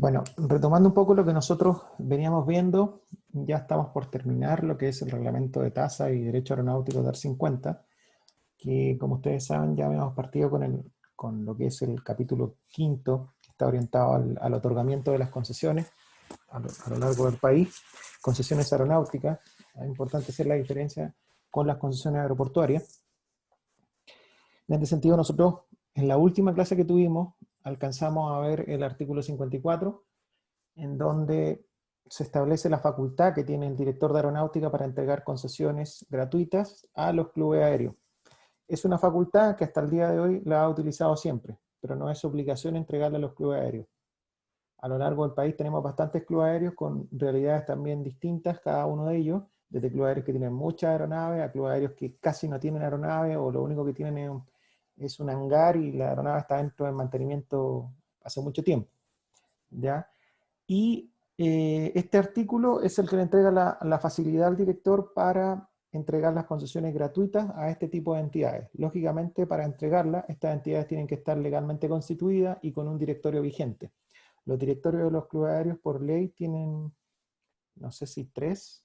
Bueno, retomando un poco lo que nosotros veníamos viendo, ya estamos por terminar lo que es el reglamento de tasa y derecho aeronáutico de AR 50, que como ustedes saben ya habíamos partido con lo que es el capítulo quinto, que está orientado al otorgamiento de las concesiones a lo largo del país, concesiones aeronáuticas. Es importante hacer la diferencia con las concesiones aeroportuarias. En este sentido, nosotros en la última clase que tuvimos alcanzamos a ver el artículo 54, en donde se establece la facultad que tiene el director de aeronáutica para entregar concesiones gratuitas a los clubes aéreos. Es una facultad que hasta el día de hoy la ha utilizado siempre, pero no es obligación entregarla a los clubes aéreos. A lo largo del país tenemos bastantes clubes aéreos con realidades también distintas, cada uno de ellos, desde clubes aéreos que tienen muchas aeronaves a clubes aéreos que casi no tienen aeronaves o lo único que tienen es un hangar y la aeronave está dentro del mantenimiento hace mucho tiempo, ¿ya? Y este artículo es el que le entrega la facilidad al director para entregar las concesiones gratuitas a este tipo de entidades. Lógicamente, para entregarlas, estas entidades tienen que estar legalmente constituidas y con un directorio vigente. Los directorios de los clubes aéreos por ley tienen, no sé si tres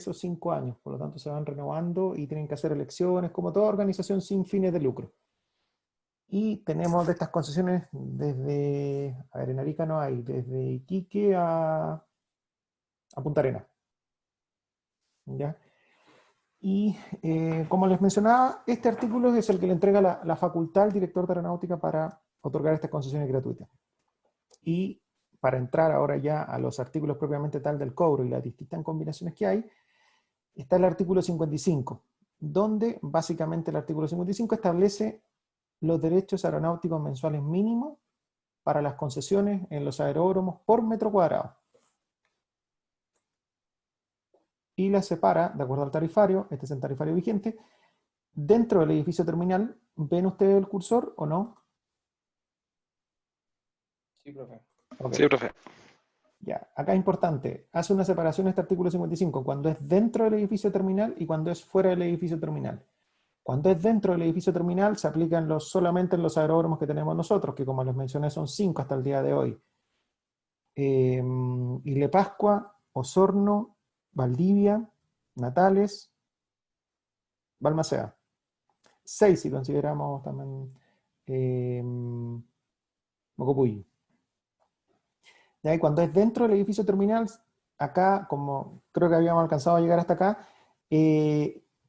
o 5 años, por lo tanto se van renovando y tienen que hacer elecciones, como toda organización sin fines de lucro. Y tenemos de estas concesiones desde, a ver, en Arica no hay, desde Iquique a Punta Arenas, ¿ya? Y como les mencionaba, este artículo es el que le entrega la facultad al director de aeronáutica para otorgar estas concesiones gratuitas. Y para entrar ahora ya a los artículos propiamente tal del cobro y las distintas combinaciones que hay, está el artículo 55, donde básicamente el artículo 55 establece los derechos aeronáuticos mensuales mínimos para las concesiones en los aeródromos por metro cuadrado. Y las separa, de acuerdo al tarifario, este es el tarifario vigente, dentro del edificio terminal. ¿Ven ustedes el cursor o no? Sí, profe. Okay. Sí, profe. Ya, acá es importante, hace una separación este artículo 55, cuando es dentro del edificio terminal y cuando es fuera del edificio terminal. Cuando es dentro del edificio terminal se aplican solamente en los aeródromos que tenemos nosotros, que como les mencioné son 5 hasta el día de hoy. Ile Pascua, Osorno, Valdivia, Natales, Balmaceda. 6 si consideramos también Mocopuy. Y ahí cuando es dentro del edificio terminal, acá, como creo que habíamos alcanzado a llegar hasta acá,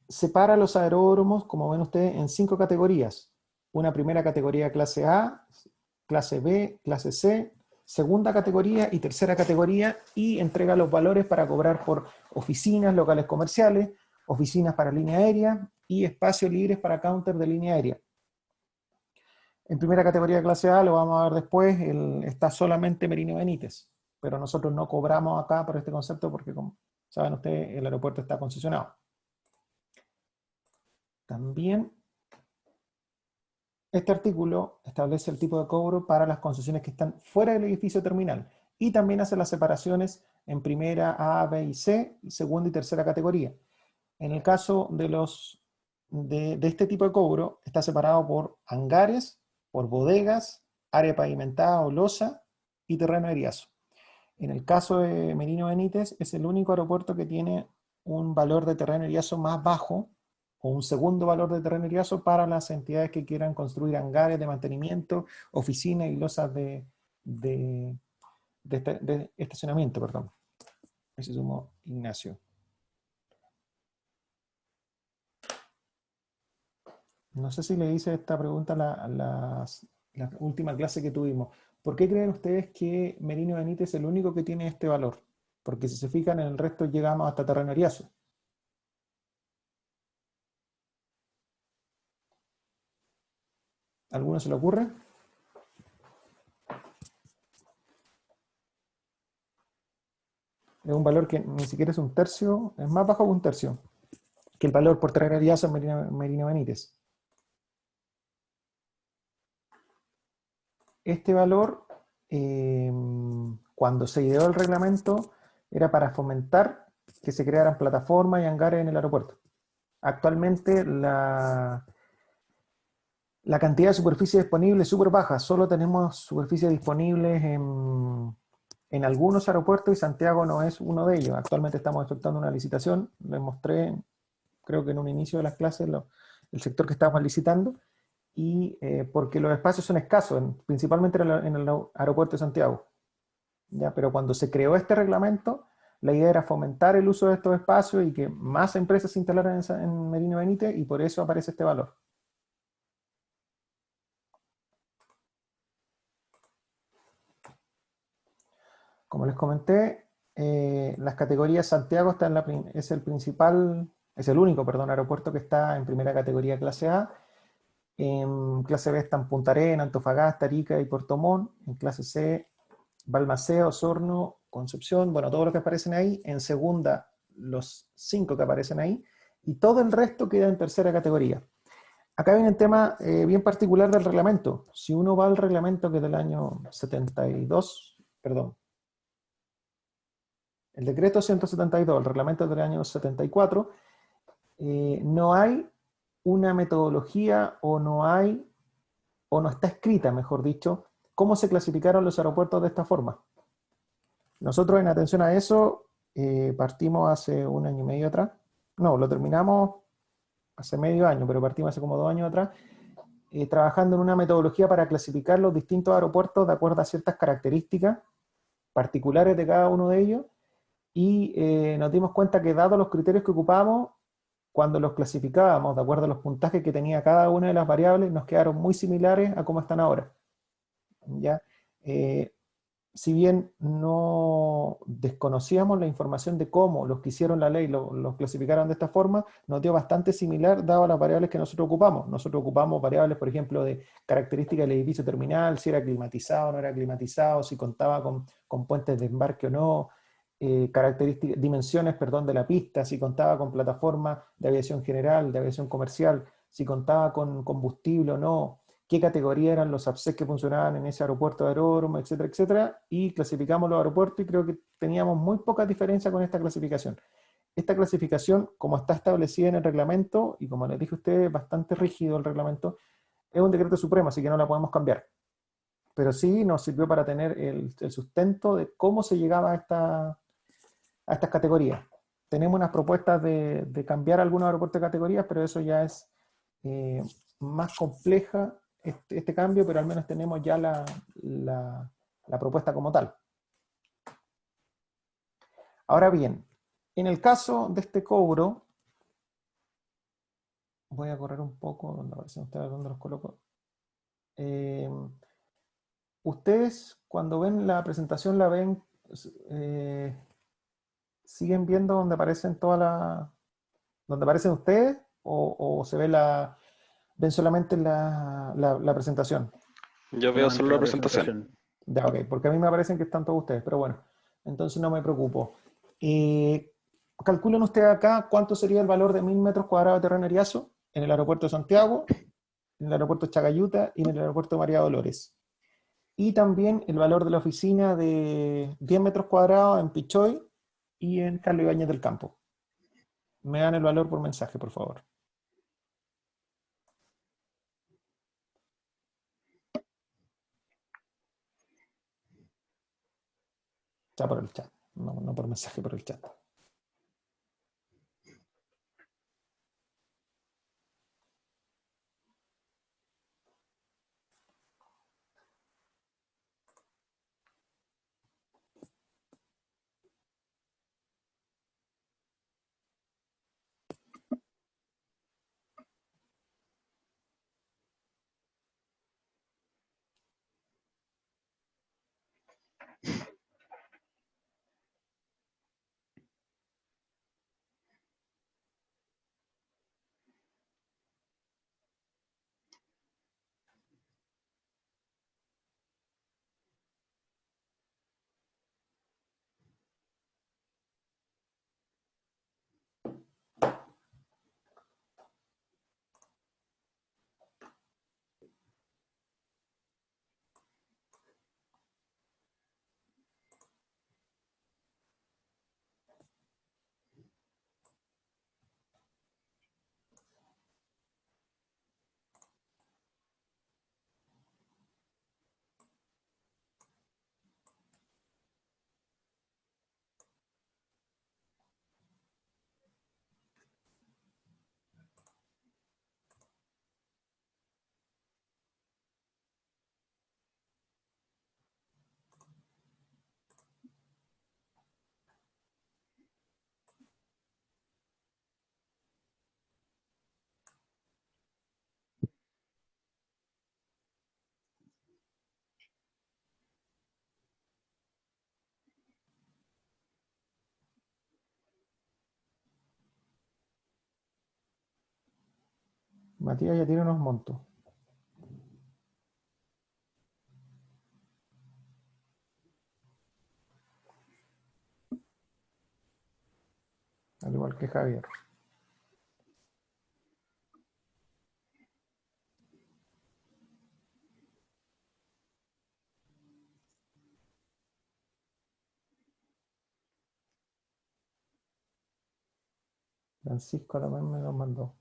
separa los aeródromos, como ven ustedes, en 5 categorías. Una primera categoría clase A, clase B, clase C, segunda categoría y tercera categoría, y entrega los valores para cobrar por oficinas, locales comerciales, oficinas para línea aérea y espacios libres para counter de línea aérea. En primera categoría clase A, lo vamos a ver después, está solamente Merino Benítez, pero nosotros no cobramos acá por este concepto porque, como saben ustedes, el aeropuerto está concesionado. También este artículo establece el tipo de cobro para las concesiones que están fuera del edificio terminal y también hace las separaciones en primera A, B y C, segunda y tercera categoría. En el caso de este tipo de cobro, está separado por hangares, por bodegas, área pavimentada o losa y terreno aeriazo. En el caso de Merino Benítez, es el único aeropuerto que tiene un valor de terreno aeriazo más bajo o un segundo valor de terreno aeriazo para las entidades que quieran construir hangares de mantenimiento, oficinas y losas de estacionamiento, perdón. Ahí se sumó Ignacio. No sé si le hice esta pregunta a la última clase que tuvimos. ¿Por qué creen ustedes que Merino Benítez es el único que tiene este valor? Porque si se fijan, en el resto llegamos hasta terreno aeriazo. ¿Alguno se le ocurre? Es un valor que ni siquiera es un tercio, es más bajo que un tercio, que el valor por terreno aeriazo en Merino Benítez. Este valor, cuando se ideó el reglamento, era para fomentar que se crearan plataformas y hangares en el aeropuerto. Actualmente la La cantidad de superficie disponible es súper baja, solo tenemos superficies disponibles en algunos aeropuertos y Santiago no es uno de ellos. Actualmente estamos efectuando una licitación, les mostré, creo que en un inicio de las clases, el sector que estábamos licitando, y porque los espacios son escasos, principalmente en el aeropuerto de Santiago. ¿Ya? Pero cuando se creó este reglamento, la idea era fomentar el uso de estos espacios y que más empresas se instalaran en Merino Benítez, y por eso aparece este valor. Como les comenté, las categorías Santiago está es el principal, es el único, perdón, aeropuerto que está en primera categoría clase A. En clase B están Punta Arenas, Antofagasta, Arica y Puerto Montt. En clase C, Balmaceda, Osorno, Concepción, bueno, todos los que aparecen ahí. En segunda, los 5 que aparecen ahí. Y todo el resto queda en tercera categoría. Acá viene el tema bien particular del reglamento. Si uno va al reglamento que es del año 72, perdón, el decreto 172, el reglamento del año 74, no hay una metodología o no está escrita, mejor dicho, cómo se clasificaron los aeropuertos de esta forma. Nosotros en atención a eso partimos hace un año y medio atrás. No, lo terminamos hace medio año, pero partimos hace como 2 años atrás, trabajando en una metodología para clasificar los distintos aeropuertos de acuerdo a ciertas características particulares de cada uno de ellos, y nos dimos cuenta que dados los criterios que ocupábamos, cuando los clasificábamos de acuerdo a los puntajes que tenía cada una de las variables, nos quedaron muy similares a cómo están ahora. ¿Ya? Si bien no desconocíamos la información de cómo los que hicieron la ley los clasificaron de esta forma, nos dio bastante similar dado las variables que nosotros ocupamos. Nosotros ocupamos variables, por ejemplo, de características del edificio terminal, si era climatizado o no era climatizado, si contaba con puentes de embarque o no, características, dimensiones, perdón, de la pista, si contaba con plataforma de aviación general, de aviación comercial, si contaba con combustible o no, qué categoría eran los APSEC que funcionaban en ese aeropuerto de aeródromo, etcétera, etcétera, y clasificamos los aeropuertos y creo que teníamos muy poca diferencia con esta clasificación. Esta clasificación, como está establecida en el reglamento, y como les dije a ustedes, bastante rígido el reglamento, es un decreto supremo, así que no la podemos cambiar. Pero sí nos sirvió para tener el sustento de cómo se llegaba a estas categorías. Tenemos unas propuestas de cambiar algunos aeropuertos de categorías, pero eso ya es más compleja este cambio, pero al menos tenemos ya la propuesta como tal. Ahora bien, en el caso de este cobro, voy a correr un poco, donde aparecen ustedes, donde los coloco. Ustedes cuando ven la presentación la ven, eh, siguen viendo donde aparecen donde aparecen ustedes, o se ve ven solamente la presentación. Yo veo Solamente solo la la presentación. presentación. Ya, ok, porque a mí me parecen que están todos ustedes, pero bueno, entonces no me preocupo. Calculen ustedes acá cuánto sería el valor de 1000 metros cuadrados de terreno ariazo en el aeropuerto de Santiago, en el aeropuerto de Chagayuta y en el aeropuerto de María Dolores. Y también el valor de la oficina de 10 metros cuadrados en Pichoy y en Carlos Ibáñez del Campo. Me dan el valor por mensaje, por favor. Ya por el chat, no por mensaje, por el chat. Matías ya tiene unos montos. Al igual que Javier. Francisco también me los mandó.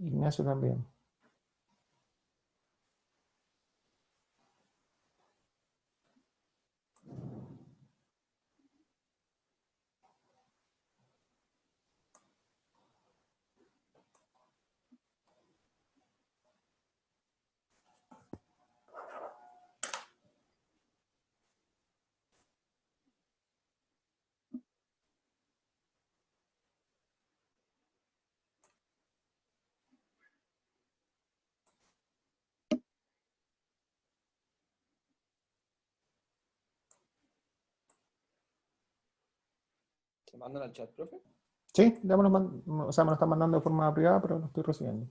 Ignacio también. ¿Se mandan al chat, profe? Sí, ya me o sea, me lo están mandando de forma privada, pero lo estoy recibiendo.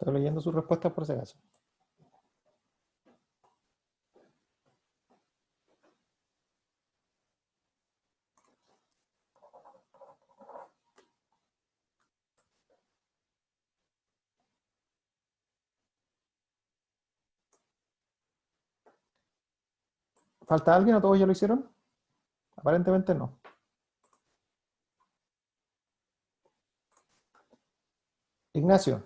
Estoy leyendo sus respuestas por si acaso. ¿Falta alguien o todos ya lo hicieron? Aparentemente no. Ignacio,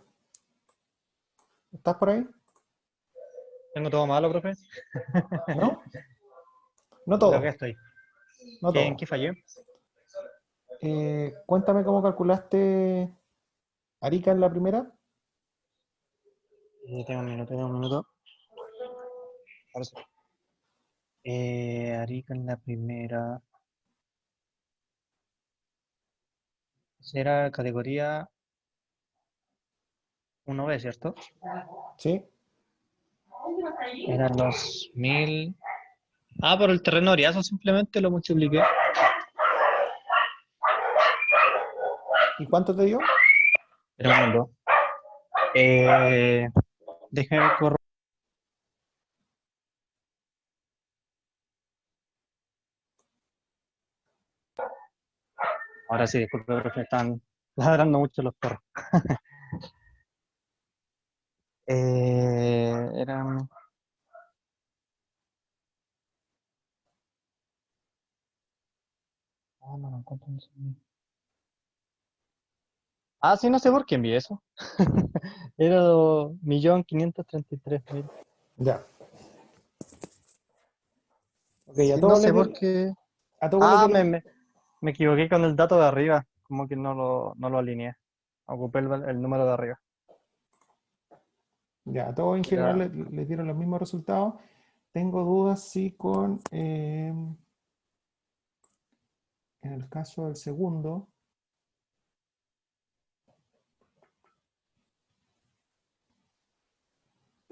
¿estás por ahí? Tengo todo malo, profe. ¿No? No Pero acá todo, estoy. no ¿En todo. qué fallé? Cuéntame cómo calculaste Arica en la primera. Tengo un minuto, tengo un minuto. Ahora sí. Arica en la primera. Será categoría 1B, ¿cierto? Sí. Eran los 1000. Ah, por el terreno Oriazo simplemente lo multipliqué. ¿Y cuánto te dio? Era un mundo. Déjame correr. Ahora sí, disculpe, profe, están ladrando mucho los perros. Eran... Ah, no, lo encuentro en ese- Ah, sí, no sé por qué envié eso. Era 1.533.000. Ya. Ok, Sí, no sé por qué. a todos les Ah, dieron, me equivoqué con el dato de arriba. Como que no lo alineé. Ocupé el número de arriba. ya, a todos en general Era les dieron los mismos resultados. Tengo dudas si con, en el caso del segundo,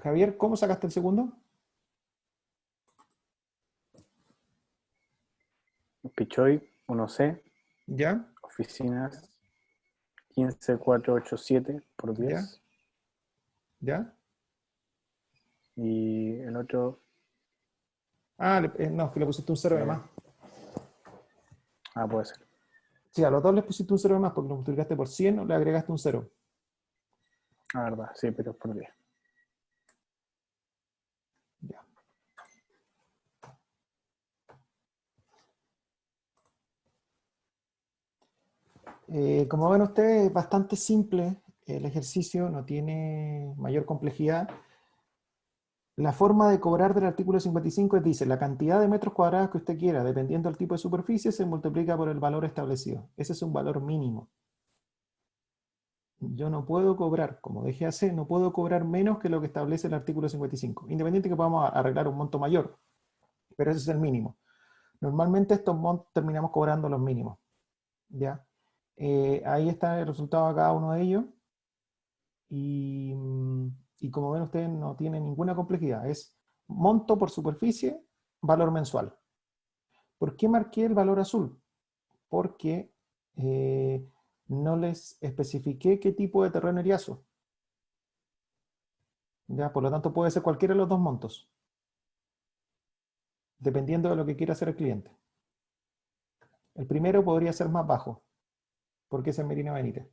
Javier, ¿cómo sacaste el segundo? Pichoy 1C, Ya, oficinas 15487 por ya, 10. ya. Y el otro, Ah, no, es que le pusiste un cero de eh, más. puede ser. Sí, a los dos les pusiste un cero de más porque lo multiplicaste por 100 o le agregaste un cero. La verdad, sí, pero es por 10. Ya. Como ven ustedes, es bastante simple el ejercicio, no tiene mayor complejidad. La forma de cobrar del artículo 55 es, dice, la cantidad de metros cuadrados que usted quiera, dependiendo del tipo de superficie, se multiplica por el valor establecido. Ese es un valor mínimo. Yo no puedo cobrar, como dejé hacer, no puedo cobrar menos que lo que establece el artículo 55, independiente que podamos arreglar un monto mayor, pero ese es el mínimo. Normalmente estos montos terminamos cobrando los mínimos, ¿ya? Ahí está el resultado de cada uno de ellos y, y como ven ustedes no tiene ninguna complejidad, es monto por superficie, valor mensual. ¿Por qué marqué el valor azul? Porque no les especifiqué qué tipo de terreno eriazo. ¿Ya? Por lo tanto, puede ser cualquiera de los dos montos, dependiendo de lo que quiera hacer el cliente. El primero podría ser más bajo, porque es el Merino Benítez.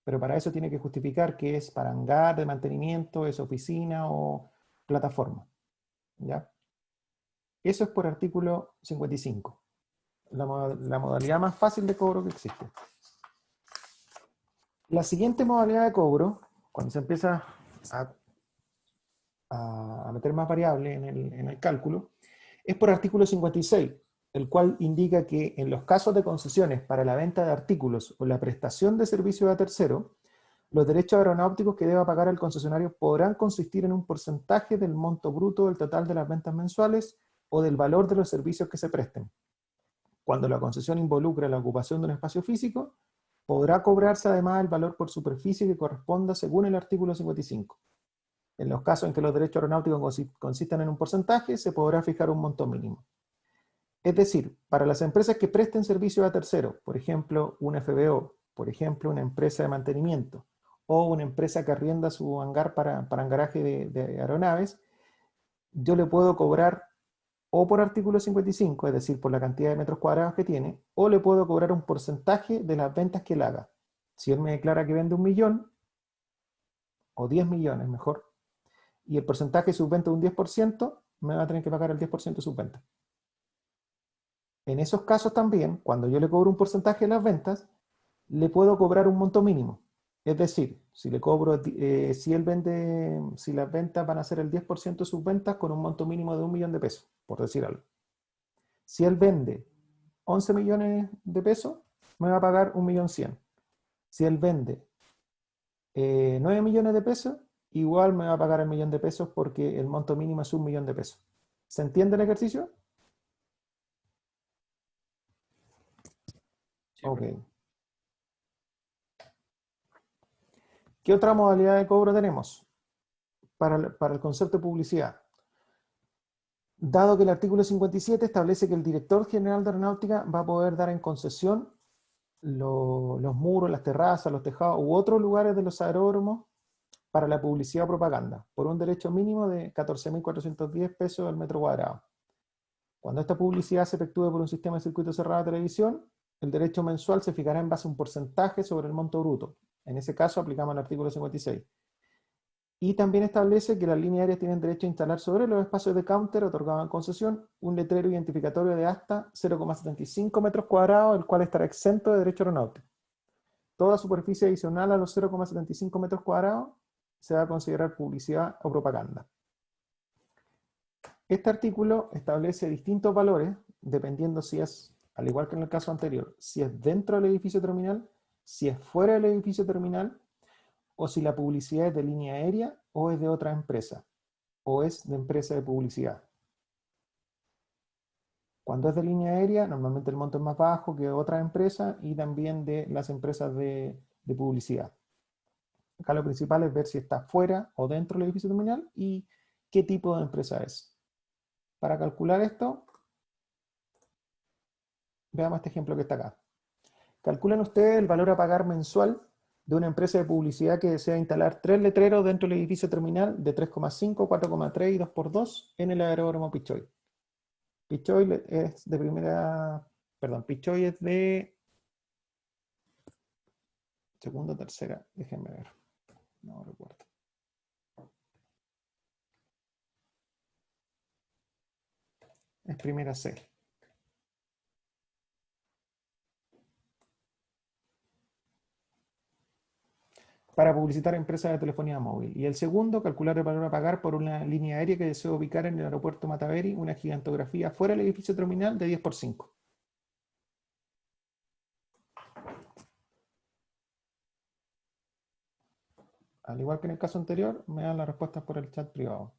Pero para eso tiene que justificar que es para hangar de mantenimiento, es oficina o plataforma. ¿Ya? Eso es por artículo 55, la modalidad más fácil de cobro que existe. La siguiente modalidad de cobro, cuando se empieza a, a meter más variables en el cálculo, es por artículo 56, el cual indica que en los casos de concesiones para la venta de artículos o la prestación de servicios a tercero, los derechos aeronáuticos que deba pagar el concesionario podrán consistir en un porcentaje del monto bruto del total de las ventas mensuales o del valor de los servicios que se presten. Cuando la concesión involucra la ocupación de un espacio físico, podrá cobrarse además el valor por superficie que corresponda según el artículo 55. En los casos en que los derechos aeronáuticos consistan en un porcentaje, se podrá fijar un monto mínimo. Es decir, para las empresas que presten servicios a terceros, por ejemplo, un FBO, por ejemplo, una empresa de mantenimiento, o una empresa que arrienda su hangar para hangaraje de aeronaves, yo le puedo cobrar o por artículo 55, es decir, por la cantidad de metros cuadrados que tiene, o le puedo cobrar un porcentaje de las ventas que él haga. Si él me declara que vende 1.000.000, o 10 millones mejor, y el porcentaje de sus ventas es un 10%, me va a tener que pagar el 10% de sus ventas. En esos casos también, cuando yo le cobro un porcentaje de las ventas, le puedo cobrar un monto mínimo. Es decir, si le cobro, si él vende, si las ventas van a ser el 10% de sus ventas con un monto mínimo de 1.000.000 de pesos, por decir algo. Si él vende 11 millones de pesos, me va a pagar 1.100.000. Si él vende 9 millones de pesos, igual me va a pagar el 1.000.000 de pesos porque el monto mínimo es 1.000.000 de pesos. ¿Se entiende el ejercicio? Sí, Ok. profe. ¿Qué otra modalidad de cobro tenemos para el concepto de publicidad? Dado que el artículo 57 establece que el director general de aeronáutica va a poder dar en concesión los muros, las terrazas, los tejados u otros lugares de los aeródromos para la publicidad o propaganda, por un derecho mínimo de 14.410 pesos al metro cuadrado. Cuando esta publicidad se efectúe por un sistema de circuito cerrado de televisión, el derecho mensual se fijará en base a un porcentaje sobre el monto bruto. En ese caso aplicamos el artículo 56. Y también establece que las líneas aéreas tienen derecho a instalar sobre los espacios de counter otorgados en concesión un letrero identificatorio de hasta 0,75 metros cuadrados, el cual estará exento de derecho aeronáutico. Toda superficie adicional a los 0,75 metros cuadrados se va a considerar publicidad o propaganda. Este artículo establece distintos valores, dependiendo si es, al igual que en el caso anterior, si es dentro del edificio terminal, si es fuera del edificio terminal, o si la publicidad es de línea aérea o es de otra empresa, o es de empresa de publicidad. Cuando es de línea aérea, normalmente el monto es más bajo que otras empresas y también de las empresas de publicidad. Acá lo principal es ver si está fuera o dentro del edificio terminal y qué tipo de empresa es. Para calcular esto, veamos este ejemplo que está acá. Calculen ustedes el valor a pagar mensual de una empresa de publicidad que desea instalar 3 letreros dentro del edificio terminal de 3,5, 4,3 y 2x2 en el aeródromo Pichoy. Pichoy es de primera, perdón, Pichoy es de segunda o tercera, déjenme ver, no recuerdo. Es primera C. Para publicitar empresas de telefonía móvil. Y el segundo, calcular el valor a pagar por una línea aérea que desea ubicar en el aeropuerto Mataveri una gigantografía fuera del edificio terminal de 10x5. Al igual que en el caso anterior, me dan las respuestas por el chat privado.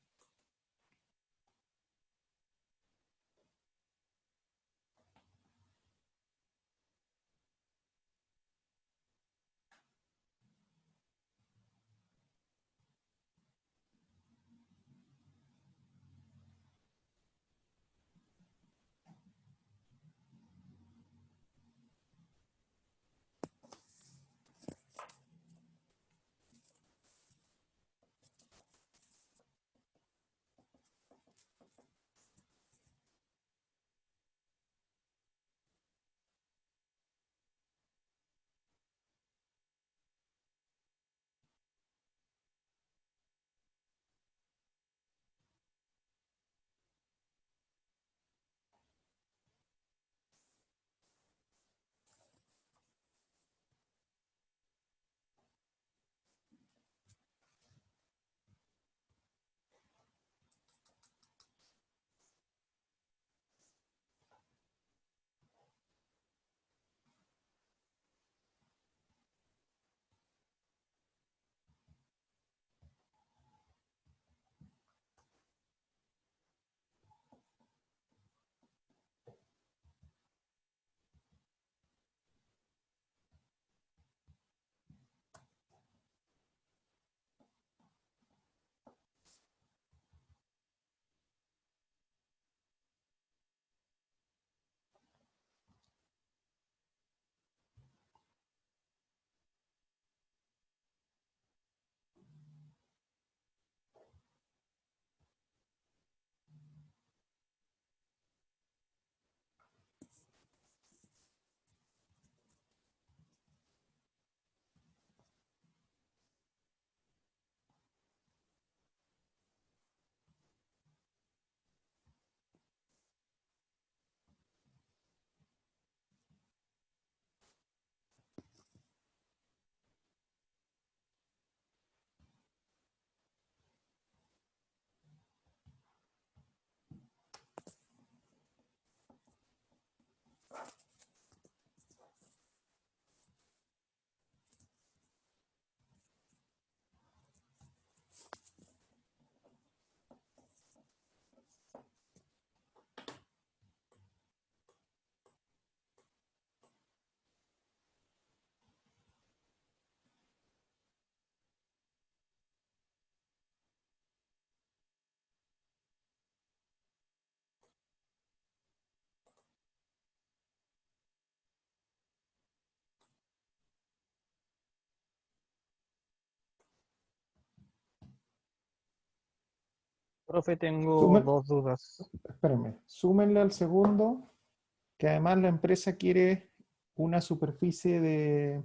Profe, tengo Sumen, dos dudas. espérenme, súmenle al segundo, que además la empresa quiere una superficie de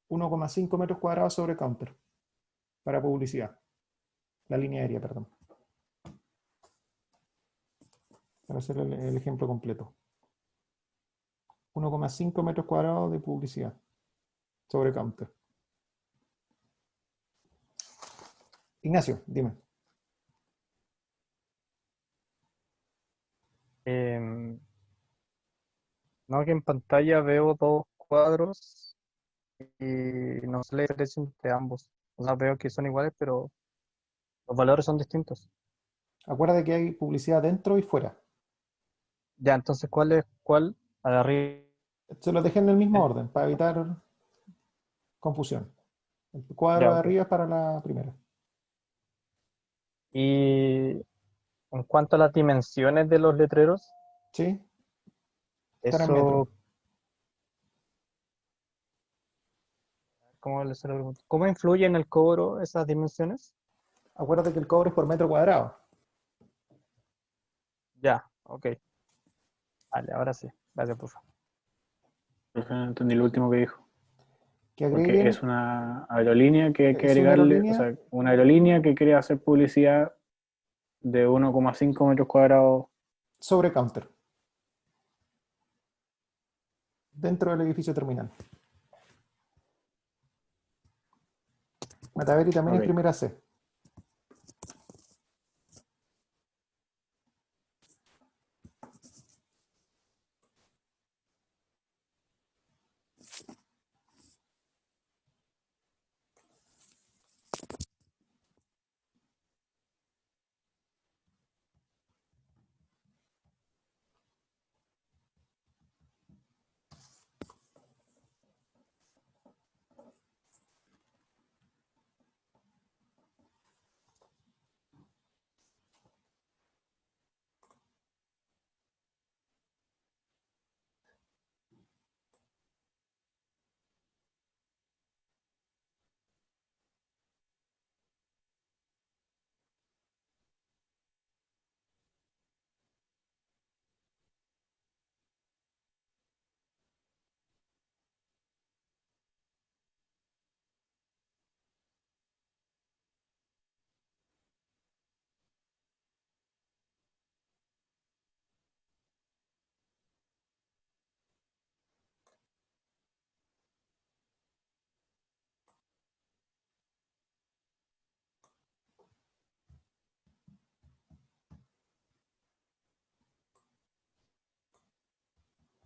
1,5 metros cuadrados sobre counter para publicidad. la línea aérea, perdón. Para hacer el ejemplo completo. 1,5 metros cuadrados de publicidad sobre counter. Ignacio, dime. No, que en pantalla veo dos cuadros y no sé la diferencia entre ambos. O sea, veo que son iguales, pero los valores son distintos. Acuérdate que hay publicidad dentro y fuera. Ya, entonces, ¿cuál es cuál? A de arriba. Se los dejé en el mismo orden para evitar confusión. El cuadro Ya, de ok. arriba es para la primera. Y en cuanto a las dimensiones de los letreros, ¿Sí? Están en metros. eso, ¿cómo influye en el cobro esas dimensiones? Acuérdate que el cobre es por metro cuadrado. Ya, ok. Vale, ahora sí. Gracias, profe. Profe, no entendí lo último que dijo. Que Porque es agreguen, una aerolínea que hay que es una agregarle, o aerolínea sea, una aerolínea que quiere hacer publicidad de 1,5 metros cuadrados. sobre counter. Dentro del edificio terminal. Mataveri también es Ok. primera C.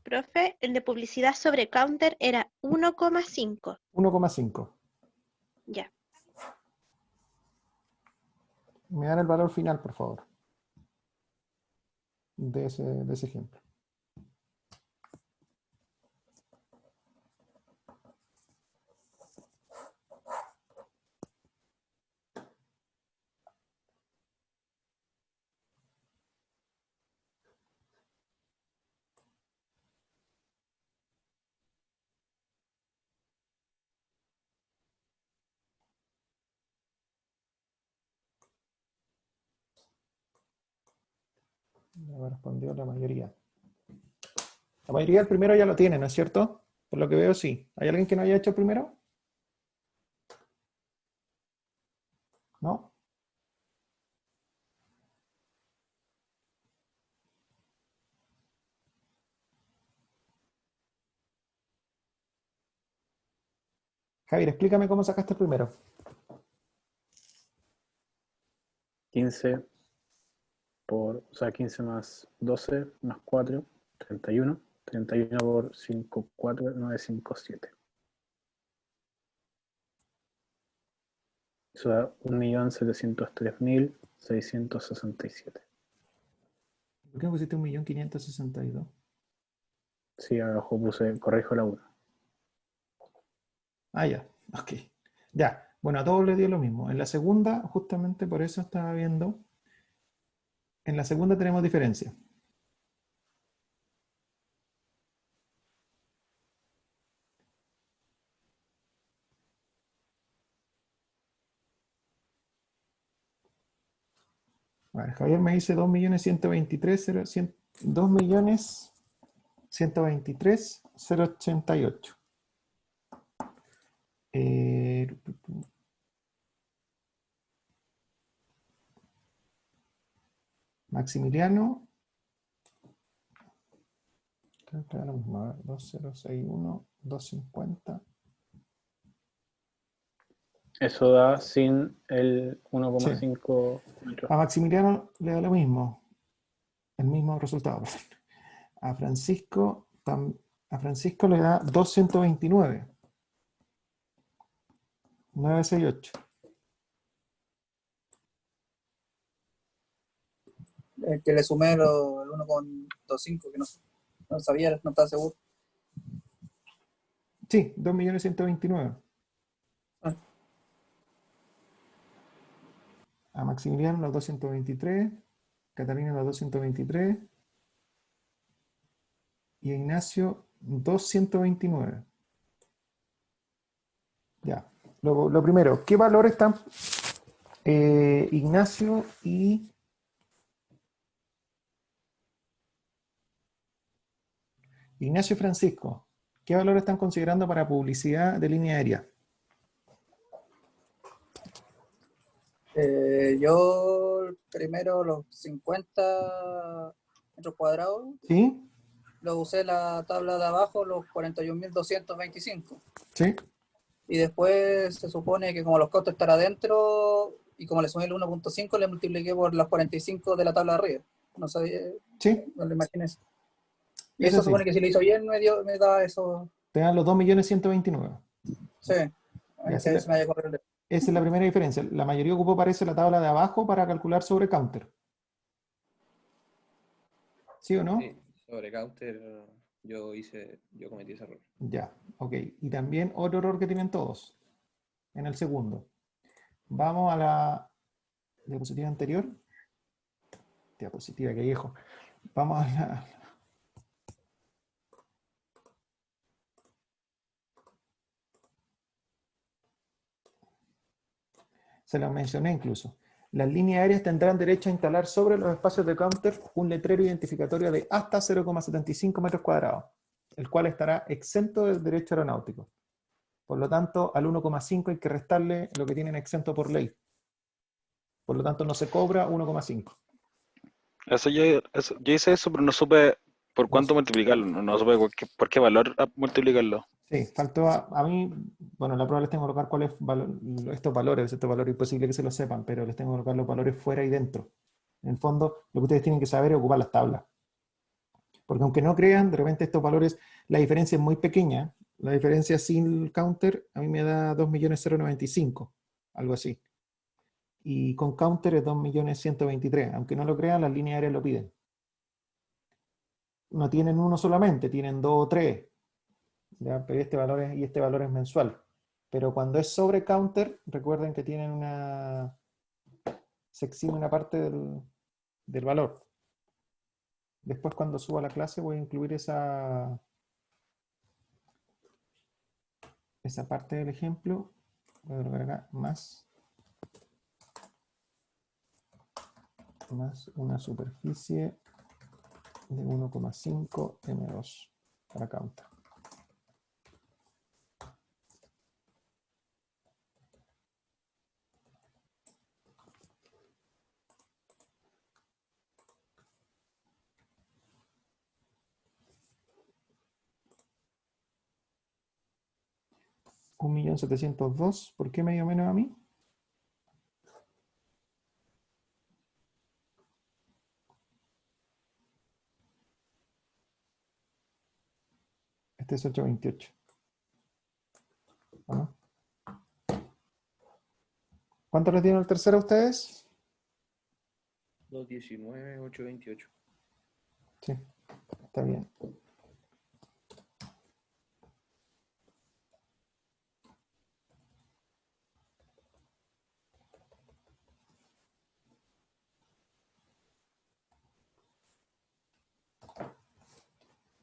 Profe, el de publicidad sobre counter era 1,5. 1,5. Ya. Me dan el valor final, por favor, de ese ejemplo. Ya respondió la mayoría. La mayoría del primero ya lo tiene, ¿no es cierto? Por lo que veo, sí. ¿Hay alguien que no haya hecho el primero? ¿No? Javier, explícame cómo sacaste el primero. 15 o sea, 15 más 12 más 4, 31. 31 por 5, 4, 9, 5, 7. Eso da 1.703.667. ¿Por qué me pusiste 1.562.000? Sí, abajo puse, corrijo la 1. Ah, ya. Ok. Ya. Bueno, a todos les dio lo mismo. En la segunda, justamente por eso estaba viendo. En la segunda tenemos diferencia. A ver, Javier me dice 2.123.000, 2.123.088. Maximiliano. Creo que era lo mismo. A ver, 2061, 250. Eso da sin el 1,5 metros. A Maximiliano le da lo mismo. El mismo resultado. A Francisco, a Francisco le da 229. 968. Que le sumé el 1,25, que no sabía, no estaba seguro. Sí, 2.129.000. Ah. A Maximiliano los 223. Catalina los 223. Y a Ignacio 229. Ya. Lo primero, ¿qué valores están Ignacio y Francisco? ¿Qué valores están considerando para publicidad de línea aérea? Yo primero los 50 metros cuadrados, ¿Sí? lo usé la tabla de abajo, los 41.225. ¿Sí? Y después se supone que como los costos están adentro, y como le sumé el 1,5, le multipliqué por los 45 de la tabla de arriba. No sabía, ¿Sí? no lo imaginé. Y Eso eso sí. supone que si lo hizo bien, me da eso. Te dan los 2.129.000. Sí, Ya, que se me haya corrido. esa es la primera diferencia. La mayoría ocupó, parece, la tabla de abajo para calcular sobre counter. ¿Sí o no? Sí, sobre counter yo cometí ese error. Ya, ok. Y también otro error que tienen todos en el segundo. Vamos a la diapositiva anterior. Diapositiva, que viejo. Vamos a la... Se lo mencioné incluso. Las líneas aéreas tendrán derecho a instalar sobre los espacios de counter un letrero identificatorio de hasta 0,75 metros cuadrados, el cual estará exento del derecho aeronáutico. Por lo tanto, al 1,5 hay que restarle lo que tienen exento por ley. Por lo tanto, no se cobra 1,5. Yo hice eso, pero no supe por cuánto multiplicarlo. No supe por qué valor multiplicarlo. Sí, faltó a mí, bueno, la prueba les tengo que colocar cuáles estos valores es imposible que se lo sepan, pero les tengo que colocar los valores fuera y dentro. En el fondo, lo que ustedes tienen que saber es ocupar las tablas. Porque aunque no crean, de repente estos valores, la diferencia es muy pequeña. La diferencia sin el counter a mí me da 2.095.000, algo así. Y con counter es 2.123.000. Aunque no lo crean, las líneas aéreas lo piden. No tienen uno solamente, tienen dos o tres. ¿Ya? Pero este valor es mensual. Pero cuando es sobre counter, recuerden que tienen se exime una parte del valor. Después cuando suba la clase voy a incluir esa parte del ejemplo. Voy a colocar acá más una superficie de 1,5 M2 para counter. $1.702.000. ¿Por qué medio menos a mí? Este es 828. ¿No? ¿Cuánto les dieron el tercero a ustedes? 219, 828. Sí, está bien.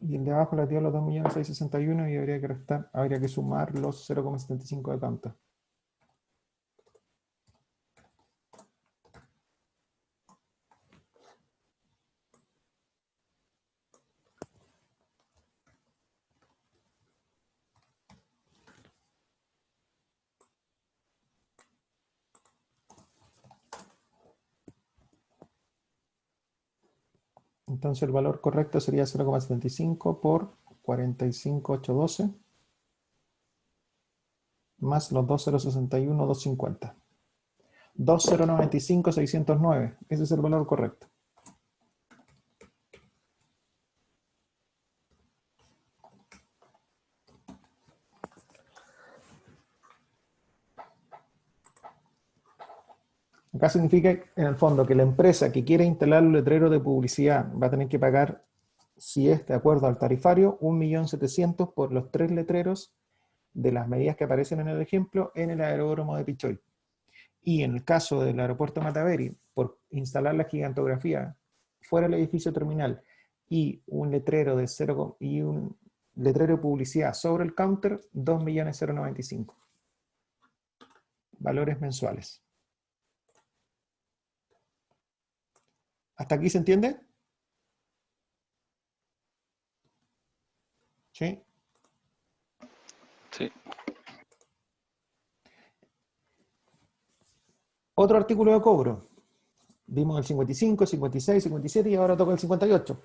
Y el de abajo les dio los 2.661.000 y habría que sumar los 0,75 de counter. Entonces el valor correcto sería 0,75 por 45,812 más los 2,061,250. 2,095,609. Ese es el valor correcto. Acá significa, en el fondo, que la empresa que quiere instalar un letrero de publicidad va a tener que pagar, si es de acuerdo al tarifario, 1.700.000 por los 3 letreros de las medidas que aparecen en el ejemplo en el aeródromo de Pichoy. Y en el caso del aeropuerto Mataveri, por instalar la gigantografía fuera del edificio terminal y un letrero de un letrero de publicidad sobre el counter, 2.095.000. Valores mensuales. ¿Hasta aquí se entiende? ¿Sí? Sí. Otro artículo de cobro. Vimos el 55, 56, 57 y ahora toca el 58.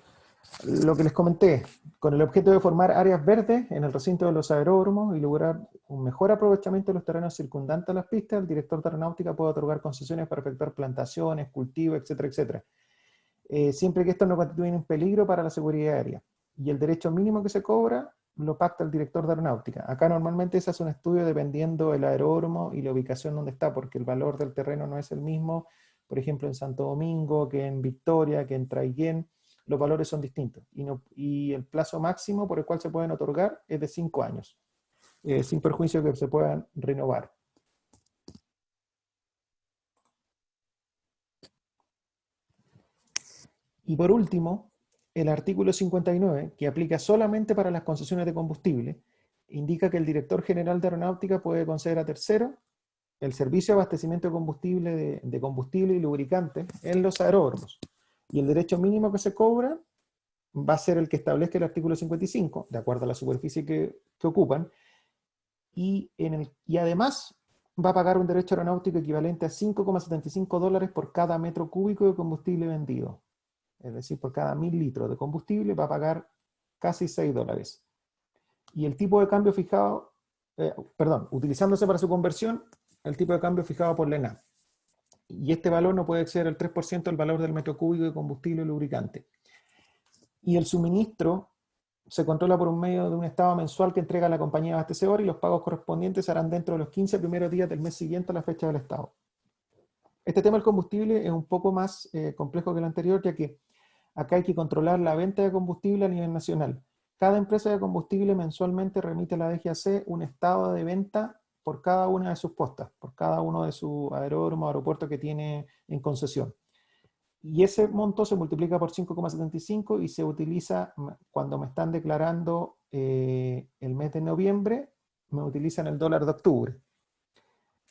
Lo que les comenté, con el objeto de formar áreas verdes en el recinto de los aeródromos y lograr un mejor aprovechamiento de los terrenos circundantes a las pistas, el director de aeronáutica puede otorgar concesiones para efectuar plantaciones, cultivos, etcétera, etcétera. Siempre que esto no constituya un peligro para la seguridad aérea. Y el derecho mínimo que se cobra lo pacta el director de aeronáutica. Acá normalmente se hace un estudio dependiendo del aeródromo y la ubicación donde está, porque el valor del terreno no es el mismo, por ejemplo, en Santo Domingo, que en Victoria, que en Traiguén, los valores son distintos. Y el plazo máximo por el cual se pueden otorgar es de 5 años, sin perjuicio que se puedan renovar. Y por último, el artículo 59, que aplica solamente para las concesiones de combustible, indica que el director general de aeronáutica puede conceder a tercero el servicio de abastecimiento de combustible y lubricante en los aeródromos. Y el derecho mínimo que se cobra va a ser el que establezca el artículo 55, de acuerdo a la superficie que ocupan, y además va a pagar un derecho aeronáutico equivalente a $5,75 por cada metro cúbico de combustible vendido. Es decir, por cada 1.000 litros de combustible va a pagar casi $6. Y el tipo de cambio fijado, utilizándose para su conversión, el tipo de cambio fijado por la ENAP. Y este valor no puede exceder el 3% del valor del metro cúbico de combustible lubricante. Y el suministro se controla por un medio de un estado mensual que entrega la compañía abastecedora y los pagos correspondientes se harán dentro de los 15 primeros días del mes siguiente a la fecha del estado. Este tema del combustible es un poco más complejo que el anterior, ya que acá hay que controlar la venta de combustible a nivel nacional. Cada empresa de combustible mensualmente remite a la DGAC un estado de venta por cada una de sus postas, por cada uno de sus aeródromos o aeropuertos que tiene en concesión. Y ese monto se multiplica por 5,75 y se utiliza cuando me están declarando el mes de noviembre, me utilizan el dólar de octubre.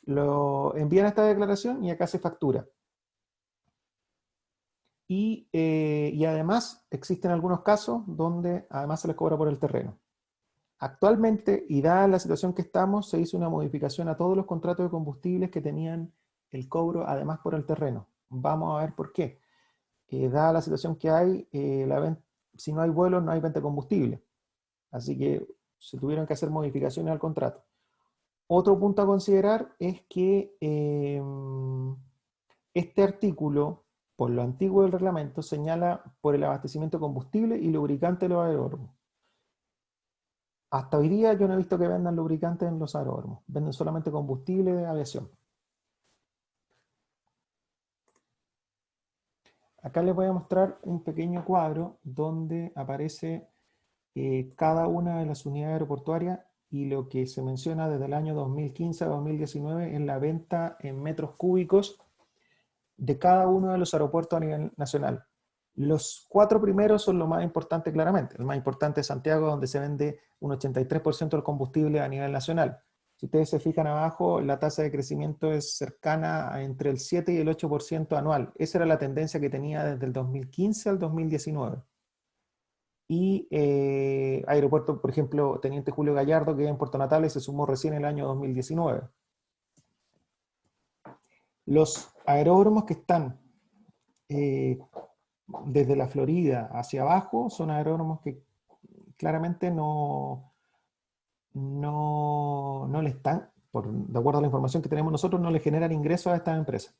Lo envían a esta declaración y acá se factura. Y además existen algunos casos donde además se les cobra por el terreno. Actualmente, y dada la situación que estamos, se hizo una modificación a todos los contratos de combustibles que tenían el cobro además por el terreno. Vamos a ver por qué. Dada la situación que hay, si no hay vuelos no hay venta de combustible. Así que se tuvieron que hacer modificaciones al contrato. Otro punto a considerar es que este artículo, por lo antiguo del reglamento, señala por el abastecimiento de combustible y lubricante de los aeródromos. Hasta hoy día yo no he visto que vendan lubricantes en los aeródromos, venden solamente combustible de aviación. Acá les voy a mostrar un pequeño cuadro donde aparece cada una de las unidades aeroportuarias y lo que se menciona desde el año 2015 a 2019 en la venta en metros cúbicos de cada uno de los aeropuertos a nivel nacional. Los 4 primeros son lo más importante claramente. El más importante es Santiago, donde se vende un 83% del combustible a nivel nacional. Si ustedes se fijan abajo, la tasa de crecimiento es cercana a entre el 7 y el 8% anual. Esa era la tendencia que tenía desde el 2015 al 2019. Y aeropuerto, por ejemplo, Teniente Julio Gallardo, que en Puerto Natales se sumó recién el año 2019. Los aeródromos que están desde la Florida hacia abajo son aeródromos que claramente no le están, de acuerdo a la información que tenemos nosotros, no le generan ingresos a estas empresas.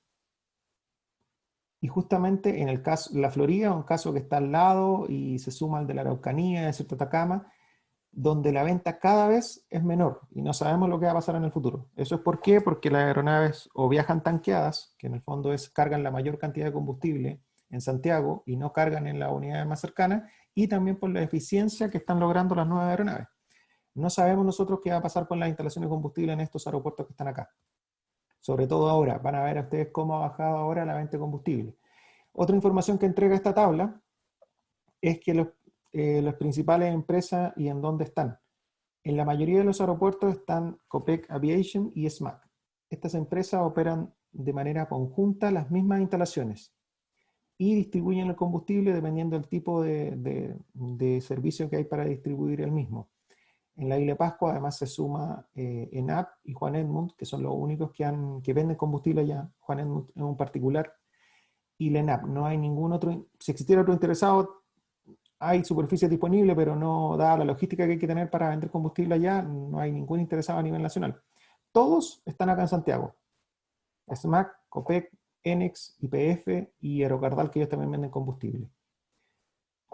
Y justamente en el caso, la Florida, un caso que está al lado y se suma al de la Araucanía, de cierto Atacama, donde la venta cada vez es menor y no sabemos lo que va a pasar en el futuro. ¿Eso es por qué? Porque las aeronaves o viajan tanqueadas, que en el fondo cargan la mayor cantidad de combustible en Santiago y no cargan en las unidades más cercanas, y también por la eficiencia que están logrando las nuevas aeronaves. No sabemos nosotros qué va a pasar con las instalaciones de combustible en estos aeropuertos que están acá. Sobre todo ahora, van a ver a ustedes cómo ha bajado ahora la venta de combustible. Otra información que entrega esta tabla es que las principales empresas y en dónde están. En la mayoría de los aeropuertos están Copec Aviation y SMAC. Estas empresas operan de manera conjunta las mismas instalaciones y distribuyen el combustible dependiendo del tipo de servicio que hay para distribuir el mismo. En la Isla de Pascua además se suma ENAP y Juan Edmund, que son los únicos que venden combustible allá, Juan Edmund en un particular, y la ENAP. No hay ningún otro, si existiera otro interesado, hay superficie disponible, pero no, dada la logística que hay que tener para vender combustible allá, no hay ningún interesado a nivel nacional. Todos están acá en Santiago. SMAC, Copec, Enex, YPF y Aerocardal, que ellos también venden combustible.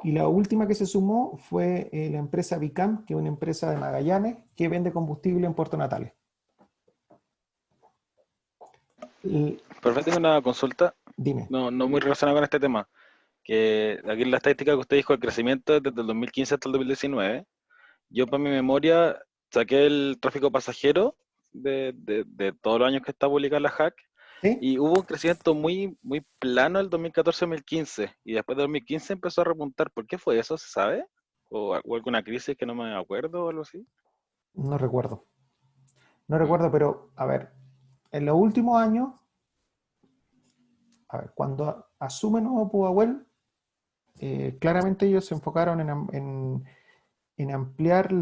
Y la última que se sumó fue la empresa Vicam, que es una empresa de Magallanes, que vende combustible en Puerto Natales. Perfecto, tengo una consulta, Dime. no muy relacionada con este tema. Que aquí en la estadística que usted dijo, el crecimiento desde el 2015 hasta el 2019, yo para mi memoria saqué el tráfico pasajero de todos los años que está publicada la HAC, ¿Sí? y hubo un crecimiento muy plano el 2014-2015, y después de 2015 empezó a repuntar. ¿Por qué fue eso? ¿Se sabe? ¿O alguna crisis que no me acuerdo o algo así? No recuerdo. No recuerdo, pero a ver, en los últimos años, a ver, cuando asume nuevo Pudahuel, claramente ellos se enfocaron en ampliar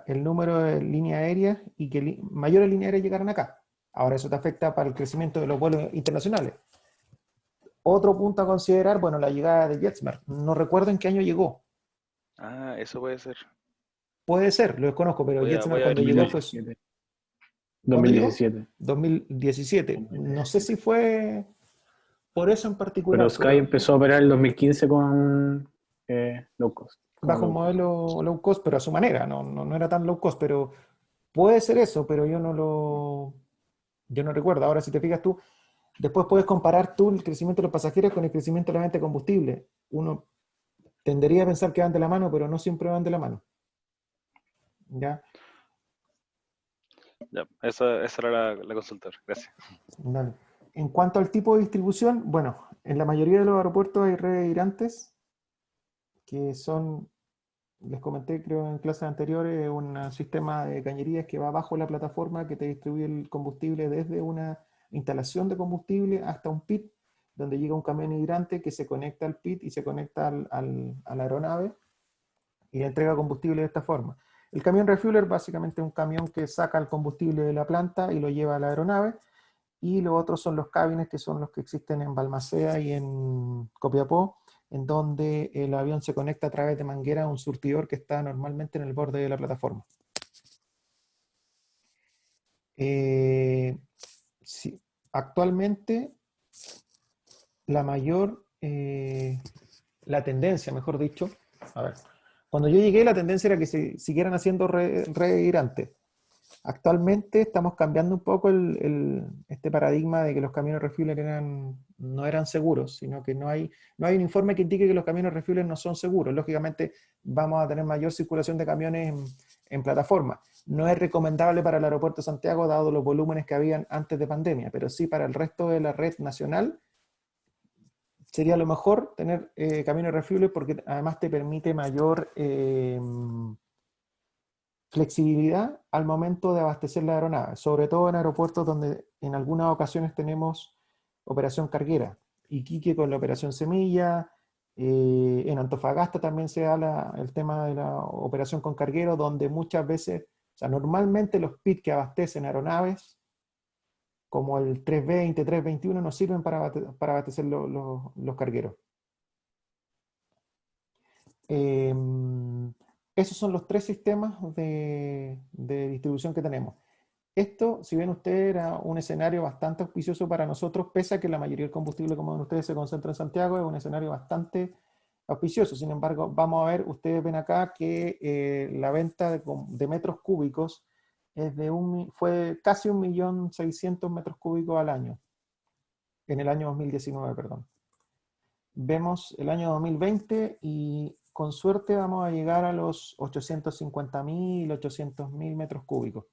el número de líneas aéreas y que mayores líneas aéreas llegaran acá. Ahora eso te afecta para el crecimiento de los vuelos internacionales. Otro punto a considerar, bueno, la llegada de JetSmart. No recuerdo en qué año llegó. Ah, eso puede ser. Puede ser, lo desconozco, pero JetSmart Voy a cuando llegó fue... 2017. ¿Cuándo llegó? 2017. 2017. No sé si fue por eso en particular, Pero Sky empezó a operar el 2015 con low cost. bajo un modelo low cost, pero a su manera, no era tan low cost, pero puede ser eso, pero yo no recuerdo. Ahora, si te fijas tú, después puedes comparar tú el crecimiento de los pasajeros con el crecimiento de la venta de combustible. Uno tendería a pensar que van de la mano, pero no siempre van de la mano. ¿Ya? Ya, esa era la consulta. Gracias. Dale. En cuanto al tipo de distribución, bueno, en la mayoría de los aeropuertos hay redes girantes, que son, les comenté creo en clases anteriores, un sistema de cañerías que va bajo la plataforma que te distribuye el combustible desde una instalación de combustible hasta un pit, donde llega un camión hidrante que se conecta al pit y se conecta a la aeronave y le entrega combustible de esta forma. El camión refueler básicamente es un camión que saca el combustible de la planta y lo lleva a la aeronave, y los otros son los cabines, que son los que existen en Balmaceda y en Copiapó, en donde el avión se conecta a través de manguera a un surtidor que está normalmente en el borde de la plataforma. Sí, actualmente la tendencia, mejor dicho, a ver, cuando yo llegué la tendencia era que se siguieran haciendo redes girantes. Actualmente estamos cambiando un poco este paradigma de que los camiones refueler no eran seguros, sino que no hay un informe que indique que los camiones refueler no son seguros. Lógicamente vamos a tener mayor circulación de camiones en plataforma. No es recomendable para el aeropuerto de Santiago, dado los volúmenes que habían antes de pandemia, pero sí para el resto de la red nacional sería lo mejor tener camiones refueler, porque además te permite mayor flexibilidad al momento de abastecer la aeronave, sobre todo en aeropuertos donde en algunas ocasiones tenemos operación carguera. Iquique con la operación Semilla, en Antofagasta también se da el tema de la operación con carguero, donde muchas veces, o sea, normalmente los PIT que abastecen aeronaves, como el 320, 321, no sirven para abastecer los cargueros. Esos son los 3 sistemas de distribución que tenemos. Esto, si ven ustedes, era un escenario bastante auspicioso para nosotros, pese a que la mayoría del combustible, como ven ustedes, se concentra en Santiago, es un escenario bastante auspicioso. Sin embargo, vamos a ver, ustedes ven acá que la venta de metros cúbicos fue casi 1.600.000 metros cúbicos al año, en el año 2019, perdón. Vemos el año 2020 y con suerte vamos a llegar a los 850.000, 800.000 metros cúbicos,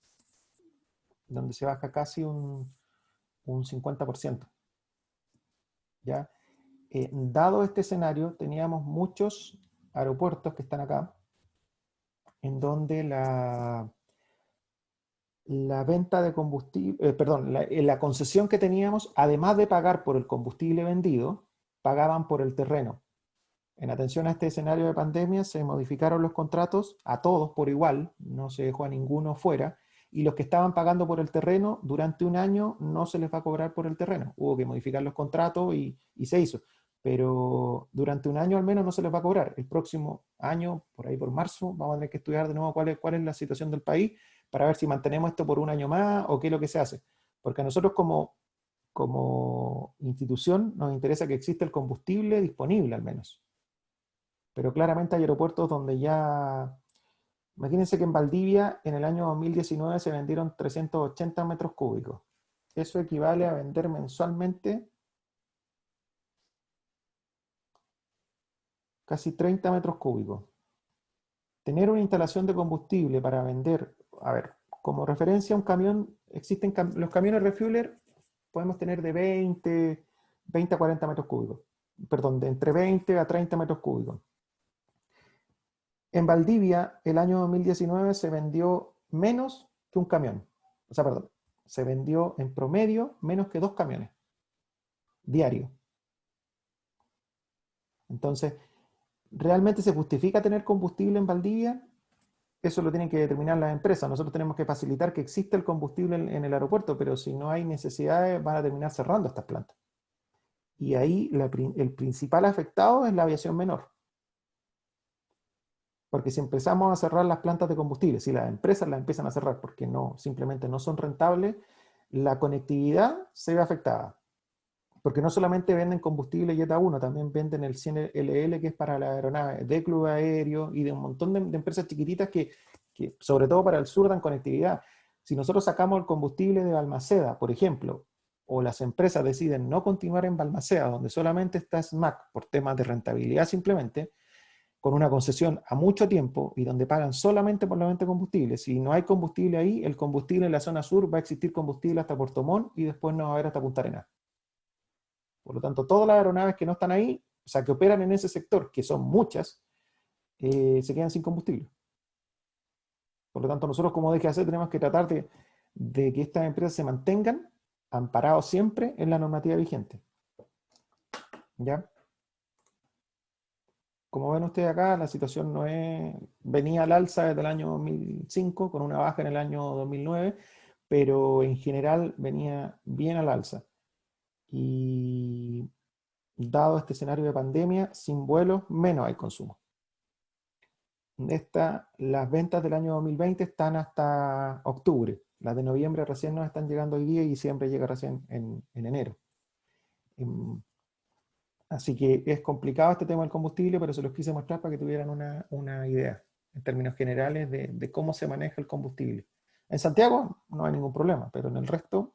donde se baja casi un 50%. ¿Ya? Dado este escenario, teníamos muchos aeropuertos que están acá, en donde la venta de combustible, la concesión que teníamos, además de pagar por el combustible vendido, pagaban por el terreno. En atención a este escenario de pandemia, se modificaron los contratos a todos por igual, no se dejó a ninguno fuera, y los que estaban pagando por el terreno, durante un año no se les va a cobrar por el terreno. Hubo que modificar los contratos y se hizo. Pero durante un año al menos no se les va a cobrar. El próximo año, por ahí por marzo, vamos a tener que estudiar de nuevo cuál es la situación del país para ver si mantenemos esto por un año más o qué es lo que se hace. Porque a nosotros como institución nos interesa que exista el combustible disponible al menos. Pero claramente hay aeropuertos donde ya... Imagínense que en Valdivia en el año 2019 se vendieron 380 metros cúbicos. Eso equivale a vender mensualmente casi 30 metros cúbicos. Tener una instalación de combustible para vender, a ver, como referencia un camión, existen los camiones refueler, podemos tener de 20 a 40 metros cúbicos. Perdón, de entre 20 a 30 metros cúbicos. En Valdivia, el año 2019 se vendió menos que un camión. O sea, perdón, se vendió en promedio menos que 2 camiones diarios. Entonces, ¿realmente se justifica tener combustible en Valdivia? Eso lo tienen que determinar las empresas. Nosotros tenemos que facilitar que exista el combustible en el aeropuerto, pero si no hay necesidades, van a terminar cerrando estas plantas. Y ahí el principal afectado es la aviación menor. Porque si empezamos a cerrar las plantas de combustible, si las empresas las empiezan a cerrar porque simplemente no son rentables, la conectividad se ve afectada. Porque no solamente venden combustible Jetta 1, también venden el 100LL, que es para la aeronave, de Club Aéreo y de un montón de empresas chiquititas que, sobre todo para el sur, dan conectividad. Si nosotros sacamos el combustible de Balmaceda, por ejemplo, o las empresas deciden no continuar en Balmaceda, donde solamente está SMAC por temas de rentabilidad simplemente, con una concesión a mucho tiempo y donde pagan solamente por la venta de combustible. Si no hay combustible ahí, el combustible en la zona sur va a existir combustible hasta Puerto Montt y después no va a haber hasta Punta Arenas. Por lo tanto, todas las aeronaves que no están ahí, o sea, que operan en ese sector, que son muchas, se quedan sin combustible. Por lo tanto, nosotros como DGAC tenemos que tratar de que estas empresas se mantengan amparados siempre en la normativa vigente. ¿Ya? Como ven ustedes acá, la situación venía al alza desde el año 2005, con una baja en el año 2009, pero en general venía bien al alza. Y dado este escenario de pandemia, sin vuelos, menos hay consumo. Las ventas del año 2020 están hasta octubre. Las de noviembre recién nos están llegando hoy día y diciembre llega recién en enero. Así que es complicado este tema del combustible, pero se los quise mostrar para que tuvieran una idea, en términos generales, de cómo se maneja el combustible. En Santiago no hay ningún problema, pero en el resto,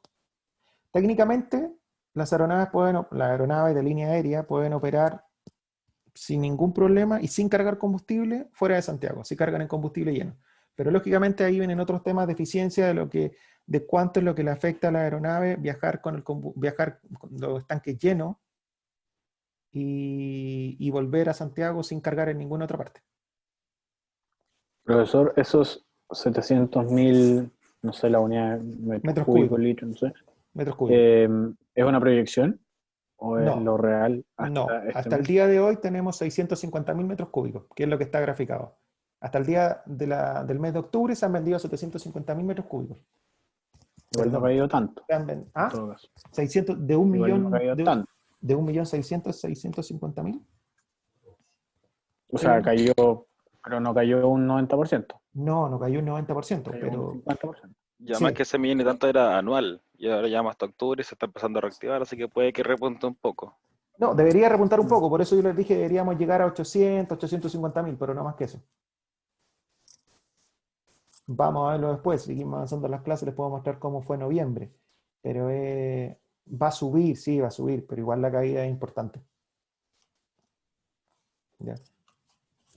técnicamente, las aeronaves de línea aérea pueden operar sin ningún problema y sin cargar combustible fuera de Santiago, si cargan en combustible lleno. Pero lógicamente ahí vienen otros temas de eficiencia de cuánto es lo que le afecta a la aeronave viajar con los tanques llenos y volver a Santiago sin cargar en ninguna otra parte. Profesor, esos 700.000, no sé, la unidad de metros cúbicos, litros, no sé. Metros cúbicos. ¿Es una proyección o es lo real? Hasta el día de hoy tenemos 650.000 metros cúbicos, que es lo que está graficado. Hasta el día del mes de octubre se han vendido 750.000 metros cúbicos. Igual no ha caído tanto. 600 de 1 millón. No ha caído tanto. De 1.650.000. O sea, cayó, pero no cayó un 90%, No cayó un 90%, cayó pero un 50%. Y además sí. que ese millón y tanto era anual, y ahora ya más hasta octubre y se está empezando a reactivar, así que puede que repunte un poco. No, debería repuntar un Mm. poco, por eso yo les dije deberíamos llegar a 800, 850.000, pero no más que eso. Vamos a verlo después, seguimos avanzando en las clases, les puedo mostrar cómo fue noviembre, pero va a subir, sí, va a subir, pero igual la caída es importante. ¿Ya?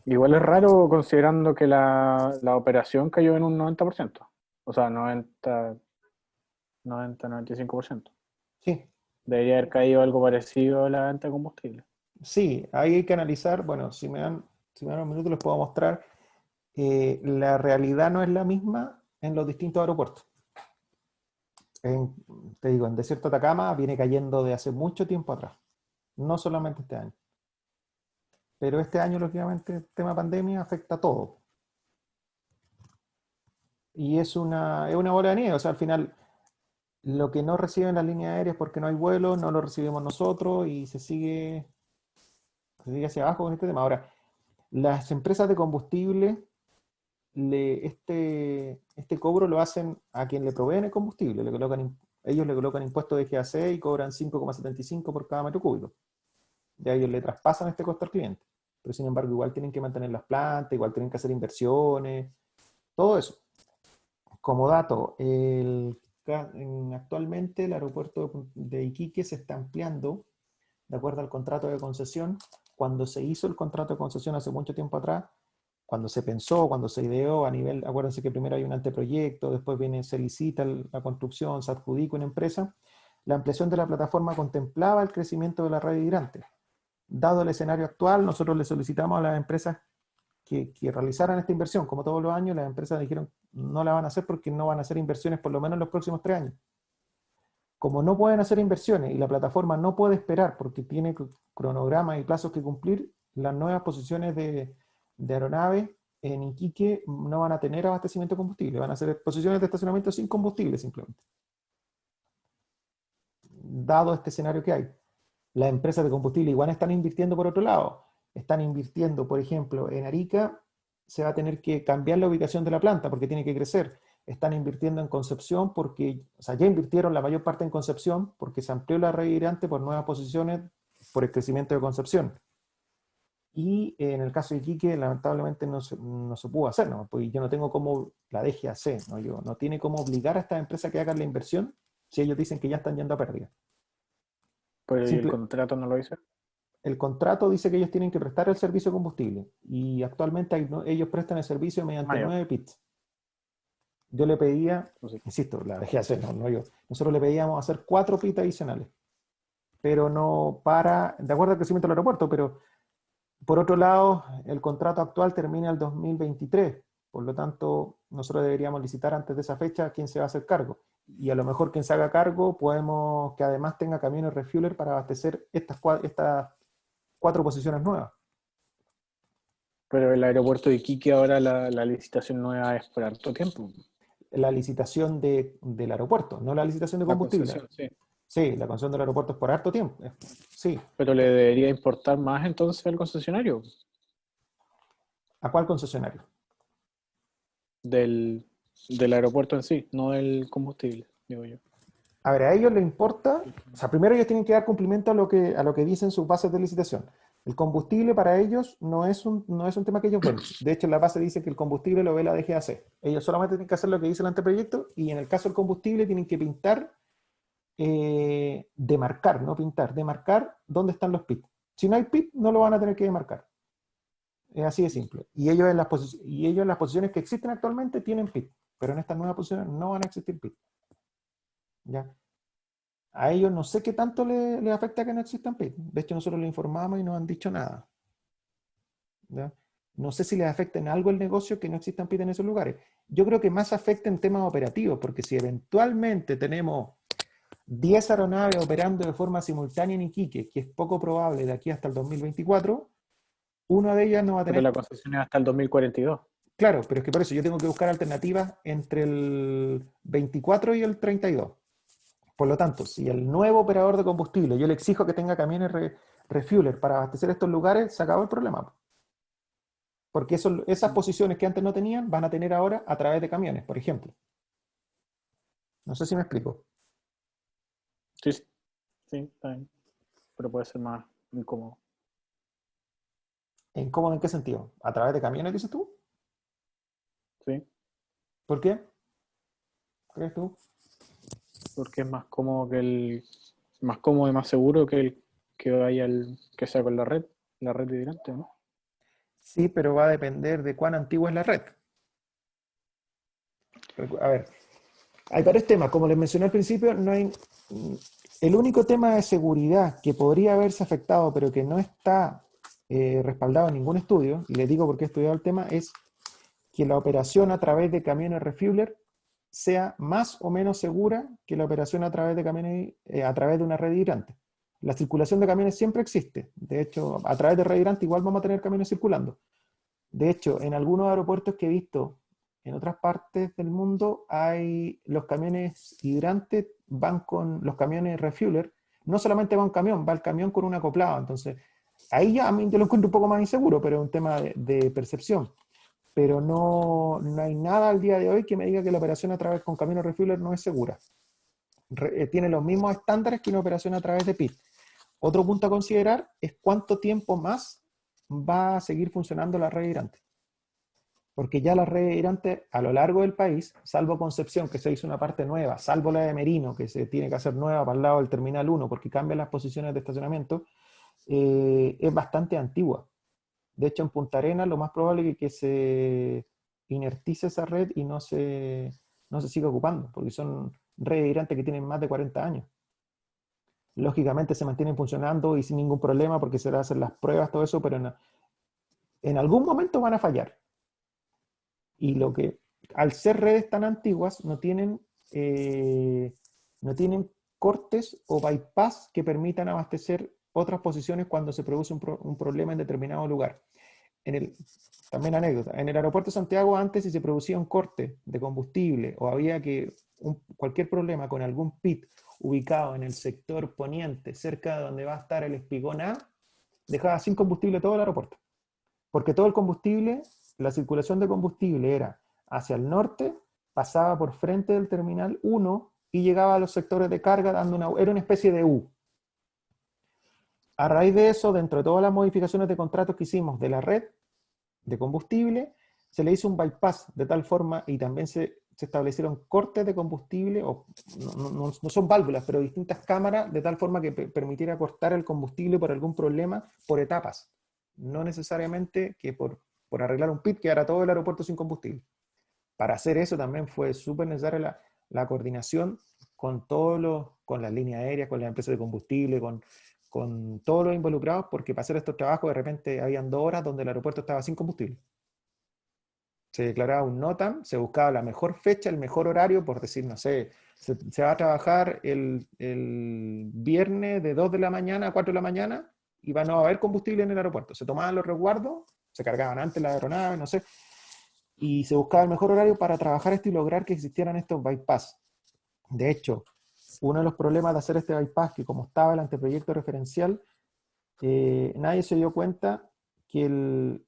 Igual es raro considerando que la operación cayó en un 90%. O sea, 95%. Sí, Debería haber caído algo parecido a la venta de combustible. sí, ahí hay que analizar, bueno, si me dan un minuto les puedo mostrar, la realidad no es la misma en los distintos aeropuertos. Te digo, en Desierto de Atacama viene cayendo de hace mucho tiempo atrás, no solamente este año. Pero este año, lógicamente, el tema pandemia afecta a todo. Y es una bola de nieve, o sea, al final, lo que no reciben las líneas aéreas porque no hay vuelos, no lo recibimos nosotros y se sigue hacia abajo con este tema. Ahora, las empresas de combustible, este cobro lo hacen a quien le proveen el combustible, ellos le colocan impuestos de GAC y cobran 5,75 por cada metro cúbico. Ya ellos le traspasan este costo al cliente. Pero sin embargo, igual tienen que mantener las plantas, igual tienen que hacer inversiones, todo eso. Como dato, actualmente el aeropuerto de Iquique se está ampliando de acuerdo al contrato de concesión. Cuando se hizo el contrato de concesión hace mucho tiempo atrás, cuando se pensó, cuando se ideó a nivel, acuérdense que primero hay un anteproyecto, después se licita la construcción, se adjudica una empresa, la ampliación de la plataforma contemplaba el crecimiento de la red hidrante. Dado el escenario actual, nosotros le solicitamos a las empresas que realizaran esta inversión. Como todos los años, las empresas dijeron no la van a hacer porque no van a hacer inversiones por lo menos en los próximos 3 años. Como no pueden hacer inversiones y la plataforma no puede esperar porque tiene cronogramas y plazos que cumplir, las nuevas posiciones de aeronaves en Iquique no van a tener abastecimiento de combustible, van a ser posiciones de estacionamiento sin combustible simplemente. Dado este escenario que hay, las empresas de combustible igual están invirtiendo por otro lado. Están invirtiendo, por ejemplo, en Arica se va a tener que cambiar la ubicación de la planta porque tiene que crecer. Están invirtiendo en Concepción porque, o sea, ya invirtieron la mayor parte en Concepción porque se amplió la red hidrante por nuevas posiciones por el crecimiento de Concepción. Y en el caso de Iquique, lamentablemente no se pudo hacer, ¿no? Porque yo no tengo cómo, la DGAC, ¿no? No tiene cómo obligar a estas empresas que hagan la inversión si ellos dicen que ya están yendo a pérdida. Pero ¿y el contrato no lo dice? El contrato dice que ellos tienen que prestar el servicio de combustible y actualmente ellos prestan el servicio mediante 9 pits. Yo le pedía, insisto, la dejé hacer, no yo. Nosotros le pedíamos hacer 4 pits adicionales, pero no de acuerdo al crecimiento del aeropuerto, pero por otro lado, el contrato actual termina el 2023, por lo tanto, nosotros deberíamos licitar antes de esa fecha quién se va a hacer cargo. Y a lo mejor quien se haga cargo, podemos que además tenga camiones refueler para abastecer estas 4 posiciones nuevas. Pero el aeropuerto de Iquique ahora la licitación nueva es por harto tiempo. La licitación del aeropuerto, no la licitación de combustible. La concesión, sí. Sí, la concesión del aeropuerto es por harto tiempo. Sí. Pero le debería importar más entonces al concesionario. ¿A cuál concesionario? Del aeropuerto en sí, no del combustible, digo yo. A ver, a ellos les importa, o sea, primero ellos tienen que dar cumplimiento a lo que dicen sus bases de licitación. El combustible para ellos no es un tema que ellos ven. De hecho, en la base dice que el combustible lo ve la DGAC. Ellos solamente tienen que hacer lo que dice el anteproyecto y en el caso del combustible tienen que pintar, demarcar, no pintar, demarcar dónde están los pits. Si no hay pit, no lo van a tener que demarcar. Es así de simple. Y ellos en las posiciones que existen actualmente tienen pit, pero en estas nuevas posiciones no van a existir pit. ¿Ya? A ellos no sé qué tanto les afecta que no existan PIT. De hecho, nosotros les informamos y no han dicho nada. ¿Ya? No sé si les afecta en algo el negocio que no existan PIT en esos lugares. Yo creo que más afecta en temas operativos, porque si eventualmente tenemos 10 aeronaves operando de forma simultánea en Iquique, que es poco probable de aquí hasta el 2024, una de ellas no va a tener... Pero la concesión es hasta el 2042. Claro, pero es que por eso yo tengo que buscar alternativas entre el 24 y el 32. Por lo tanto, si el nuevo operador de combustible, yo le exijo que tenga camiones refueler para abastecer estos lugares, se acabó el problema. Porque esas posiciones que antes no tenían van a tener ahora a través de camiones, por ejemplo. No sé si me explico. Sí, sí, sí, está bien. Pero puede ser más incómodo. ¿Incómodo en qué sentido? ¿A través de camiones, dices tú? Sí, ¿Por qué? ¿Crees tú? porque es más cómodo más cómodo y más seguro que el que vaya que sea con la red de delante, ¿no? Sí, pero va a depender de cuán antigua es la red. A ver, hay varios temas. Como les mencioné al principio, no hay... El único tema de seguridad que podría haberse afectado, pero que no está respaldado en ningún estudio, y les digo por qué he estudiado el tema, es que la operación a través de camiones refueler sea más o menos segura que la operación a través de camiones, a través de una red hidrante. La circulación de camiones siempre existe. De hecho, a través de red hidrante igual vamos a tener camiones circulando. De hecho, en algunos aeropuertos que he visto en otras partes del mundo, hay los camiones hidrantes van con los camiones refueler. No solamente va un camión, va el camión con un acoplado. Entonces, ahí ya a mí yo lo encuentro un poco más inseguro, pero es un tema de percepción. Pero no hay nada al día de hoy que me diga que la operación a través con camiones refueler no es segura. Tiene los mismos estándares que una operación a través de PIT. Otro punto a considerar es cuánto tiempo más va a seguir funcionando la red hidrante. Porque ya la red hidrante a lo largo del país, salvo Concepción, que se hizo una parte nueva, salvo la de Merino, que se tiene que hacer nueva para el lado del Terminal 1, porque cambian las posiciones de estacionamiento, es bastante antigua. De hecho, en Punta Arenas lo más probable es que se inertice esa red y no se siga ocupando, porque son redes hidrantes que tienen más de 40 años. Lógicamente se mantienen funcionando y sin ningún problema porque se hacen las pruebas, todo eso, pero en algún momento van a fallar. Y al ser redes tan antiguas, no tienen cortes o bypass que permitan abastecer otras posiciones cuando se produce un problema en determinado lugar. También anécdota, en el aeropuerto de Santiago antes, si se producía un corte de combustible o había cualquier problema con algún pit ubicado en el sector poniente, cerca de donde va a estar el espigón A, dejaba sin combustible todo el aeropuerto. Porque todo el combustible, la circulación de combustible era hacia el norte, pasaba por frente del terminal 1 y llegaba a los sectores de carga era una especie de U. A raíz de eso, dentro de todas las modificaciones de contratos que hicimos de la red de combustible, se le hizo un bypass de tal forma y también se establecieron cortes de combustible, o no son válvulas, pero distintas cámaras, de tal forma que permitiera cortar el combustible por algún problema por etapas. No necesariamente que por arreglar un pit quedara todo el aeropuerto sin combustible. Para hacer eso también fue súper necesaria la coordinación con con las líneas aéreas, con las empresas de combustible, con todos los involucrados, porque para hacer estos trabajos de repente habían 2 horas donde el aeropuerto estaba sin combustible. Se declaraba un NOTAM, se buscaba la mejor fecha, el mejor horario, por decir, no sé, se va a trabajar el viernes de 2 de la mañana a 4 de la mañana y va a no haber combustible en el aeropuerto. Se tomaban los resguardos, se cargaban antes las aeronaves, no sé, y se buscaba el mejor horario para trabajar esto y lograr que existieran estos bypass. De hecho, uno de los problemas de hacer este bypass, que como estaba el anteproyecto referencial, nadie se dio cuenta que el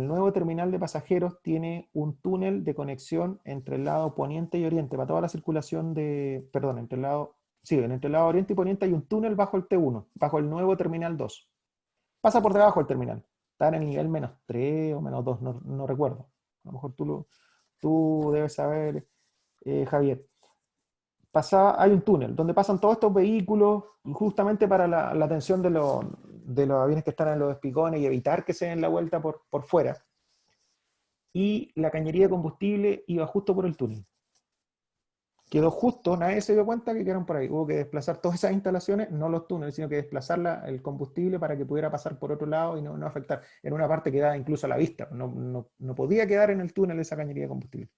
nuevo terminal de pasajeros tiene un túnel de conexión entre el lado poniente y oriente, para toda la circulación entre el lado oriente y poniente hay un túnel bajo el T1, bajo el nuevo terminal 2. Pasa por debajo del terminal, está en el nivel -3 o -2, no recuerdo. A lo mejor tú debes saber, Javier. Hay un túnel donde pasan todos estos vehículos justamente para la atención de los aviones que están en los espigones y evitar que se den la vuelta por fuera. Y la cañería de combustible iba justo por el túnel. Quedó justo, nadie se dio cuenta que quedaron por ahí. Hubo que desplazar todas esas instalaciones, no los túneles, sino que desplazar el combustible para que pudiera pasar por otro lado y no afectar. En una parte quedaba incluso a la vista, no podía quedar en el túnel esa cañería de combustible.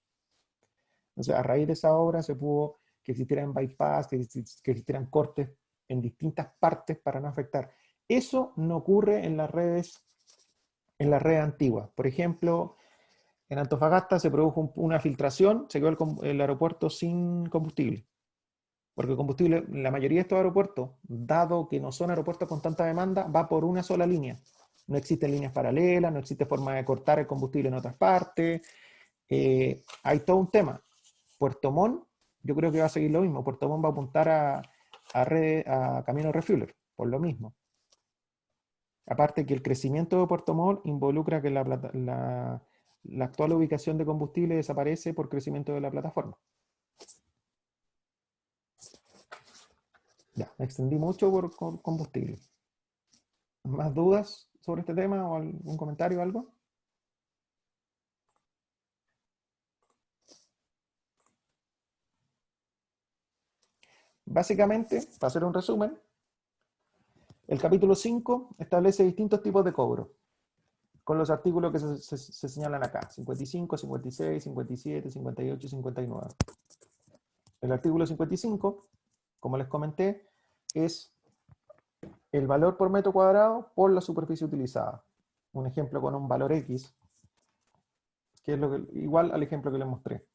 Entonces, a raíz de esa obra se pudo que existieran bypass, que existieran cortes en distintas partes para no afectar. Eso no ocurre en las redes antiguas. Por ejemplo, en Antofagasta se produjo una filtración, se quedó el aeropuerto sin combustible. Porque el combustible, en la mayoría de estos aeropuertos, dado que no son aeropuertos con tanta demanda, va por una sola línea. No existen líneas paralelas, no existe forma de cortar el combustible en otras partes. Hay todo un tema. Puerto Montt, yo creo que va a seguir lo mismo. Puerto Montt va a apuntar a Camino Refueler, por lo mismo. Aparte que el crecimiento de Puerto Montt involucra que la actual ubicación de combustible desaparece por crecimiento de la plataforma. Ya, me extendí mucho por combustible. ¿Más dudas sobre este tema o algún comentario o algo? Básicamente, para hacer un resumen, el capítulo 5 establece distintos tipos de cobro, con los artículos que se señalan acá, 55, 56, 57, 58 y 59. El artículo 55, como les comenté, es el valor por metro cuadrado por la superficie utilizada. Un ejemplo con un valor X, que es igual al ejemplo que les mostré.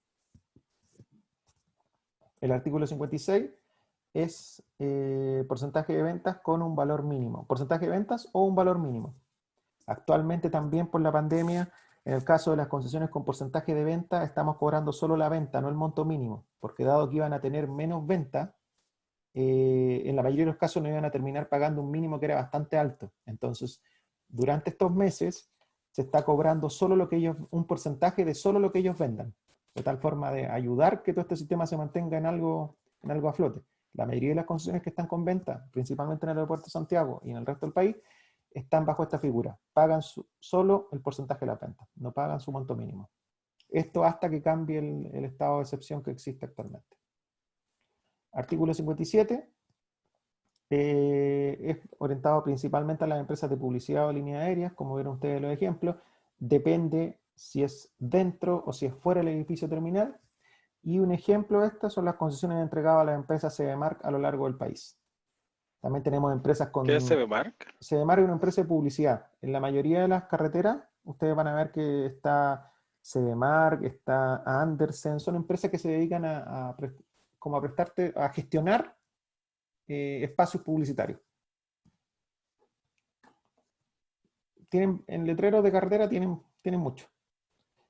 El artículo 56 es porcentaje de ventas con un valor mínimo. Porcentaje de ventas o un valor mínimo. Actualmente también por la pandemia, en el caso de las concesiones con porcentaje de venta, estamos cobrando solo la venta, no el monto mínimo, porque dado que iban a tener menos venta, en la mayoría de los casos no iban a terminar pagando un mínimo que era bastante alto. Entonces, durante estos meses se está cobrando solo lo que ellos, un porcentaje de solo lo que ellos vendan, de tal forma de ayudar que todo este sistema se mantenga en algo a flote. La mayoría de las concesiones que están con venta, principalmente en el aeropuerto de Santiago y en el resto del país, están bajo esta figura. Pagan solo el porcentaje de la venta, no pagan su monto mínimo. Esto hasta que cambie el estado de excepción que existe actualmente. Artículo 57 es orientado principalmente a las empresas de publicidad o líneas aéreas, como vieron ustedes los ejemplos. Depende si es dentro o si es fuera del edificio terminal. Y un ejemplo de estas son las concesiones entregadas a las empresas CBMARC a lo largo del país. También tenemos empresas con... ¿Qué es CBMARC? CBMARC es una empresa de publicidad. En la mayoría de las carreteras, ustedes van a ver que está CBMARC, está Andersen, son empresas que se dedican a prestarte, a gestionar espacios publicitarios. En letreros de carretera tienen mucho.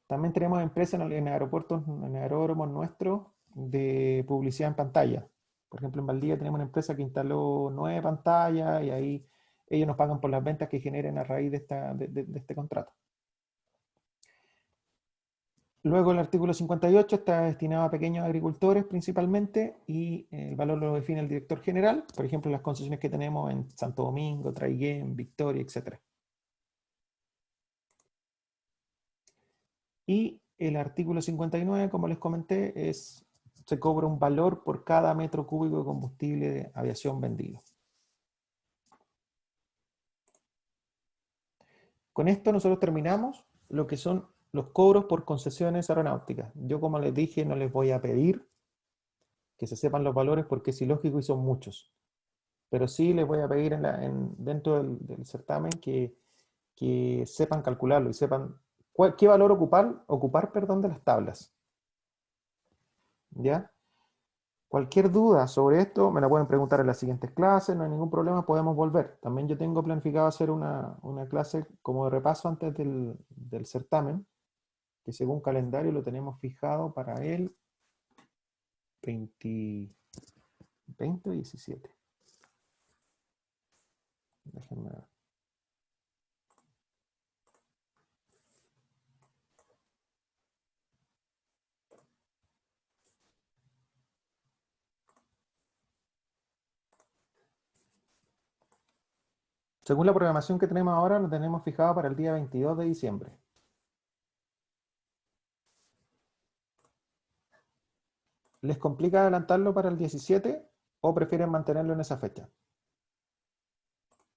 También tenemos empresas en aeropuertos, en aeródromos nuestros, de publicidad en pantalla. Por ejemplo, en Valdivia tenemos una empresa que instaló 9 pantallas y ahí ellos nos pagan por las ventas que generen a raíz de este contrato. Luego el artículo 58 está destinado a pequeños agricultores principalmente y el valor lo define el director general, por ejemplo las concesiones que tenemos en Santo Domingo, Traiguén, Victoria, etc. Y el artículo 59, como les comenté, se cobra un valor por cada metro cúbico de combustible de aviación vendido. Con esto nosotros terminamos lo que son los cobros por concesiones aeronáuticas. Yo, como les dije, no les voy a pedir que se sepan los valores porque es ilógico y son muchos. Pero sí les voy a pedir dentro del certamen que sepan calcularlo y sepan qué valor ocupar de las tablas. ¿Ya? Cualquier duda sobre esto me la pueden preguntar en las siguientes clases, no hay ningún problema, podemos volver. También yo tengo planificado hacer una clase como de repaso antes del certamen, que según calendario lo tenemos fijado para el 20 o 17. Déjenme ver. Según la programación que tenemos ahora, lo tenemos fijado para el día 22 de diciembre. ¿Les complica adelantarlo para el 17 o prefieren mantenerlo en esa fecha?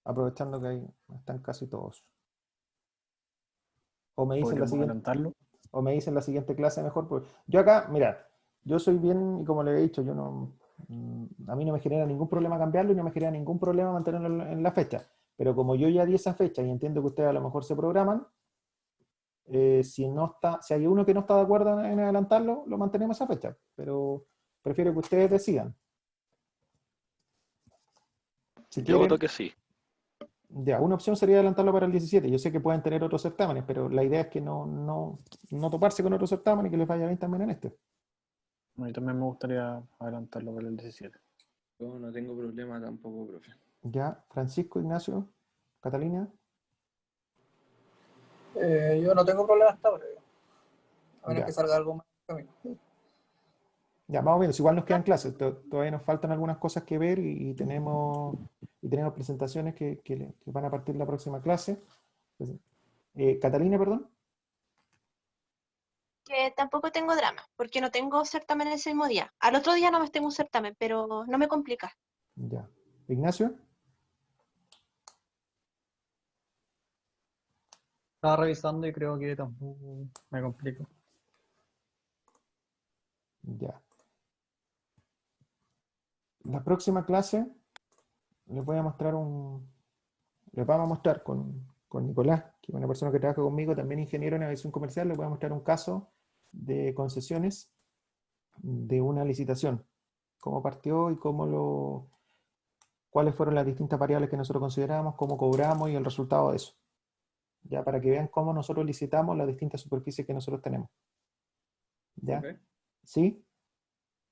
Aprovechando que ahí están casi todos. O me dicen la siguiente clase mejor. Porque yo acá, mira, yo soy bien, y como le he dicho, a mí no me genera ningún problema cambiarlo y no me genera ningún problema mantenerlo en la fecha. Pero como yo ya di esa fecha y entiendo que ustedes a lo mejor se programan, si hay uno que no está de acuerdo en adelantarlo, lo mantenemos esa fecha. Pero prefiero que ustedes decidan. Yo voto que sí. Ya, una opción sería adelantarlo para el 17. Yo sé que pueden tener otros certámenes, pero la idea es que no toparse con otros certámenes y que les vaya bien también en este. A mí también me gustaría adelantarlo para el 17. Yo no tengo problema tampoco, profe. Ya, Francisco, Ignacio, Catalina. Yo no tengo problema hasta ahora, a menos Ya. que salga algo más en el camino. Ya, más o menos, igual nos quedan clases, todavía nos faltan algunas cosas que ver y tenemos presentaciones que van a partir la próxima clase. Catalina, perdón. Que tampoco tengo drama, porque no tengo certamen ese mismo día. Al otro día no me tengo un certamen, pero no me complica. Ya. Ignacio. Estaba revisando y creo que tampoco me complico. Ya. La próxima clase les voy a mostrar les vamos a mostrar con Nicolás, que es una persona que trabaja conmigo, también ingeniero en aviación comercial, les voy a mostrar un caso de concesiones de una licitación, cómo partió y cuáles fueron las distintas variables que nosotros consideramos, cómo cobramos y el resultado de eso. Ya, para que vean cómo nosotros licitamos las distintas superficies que nosotros tenemos. ¿Ya? Profe, ¿Sí?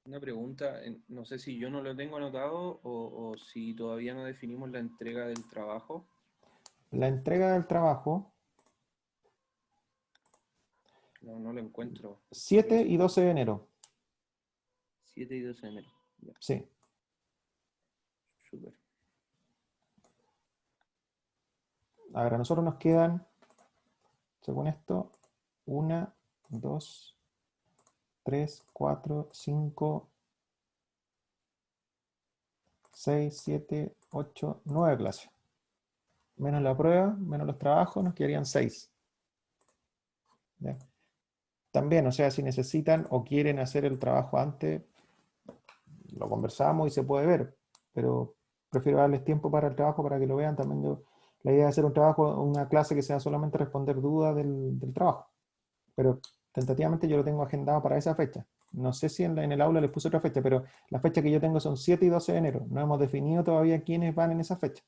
una pregunta, no sé si yo no lo tengo anotado o si todavía no definimos la entrega del trabajo. La entrega del trabajo, No lo encuentro. 7 y 12 de enero. 7 y 12 de enero. Ya, Sí. súper. A ver, a nosotros nos quedan, según esto, 1, 2, 3, 4, 5, 6, 7, 8, 9 clases. Menos la prueba, menos los trabajos, nos quedarían 6. ¿Ya? También, o sea, si necesitan o quieren hacer el trabajo antes, lo conversamos y se puede ver, pero prefiero darles tiempo para el trabajo para que lo vean. También la idea es hacer un trabajo, una clase que sea solamente responder dudas del trabajo, pero tentativamente yo lo tengo agendado para esa fecha. No sé si en el aula les puse otra fecha, pero la fecha que yo tengo son 7 y 12 de enero. No hemos definido todavía quiénes van en esa fecha.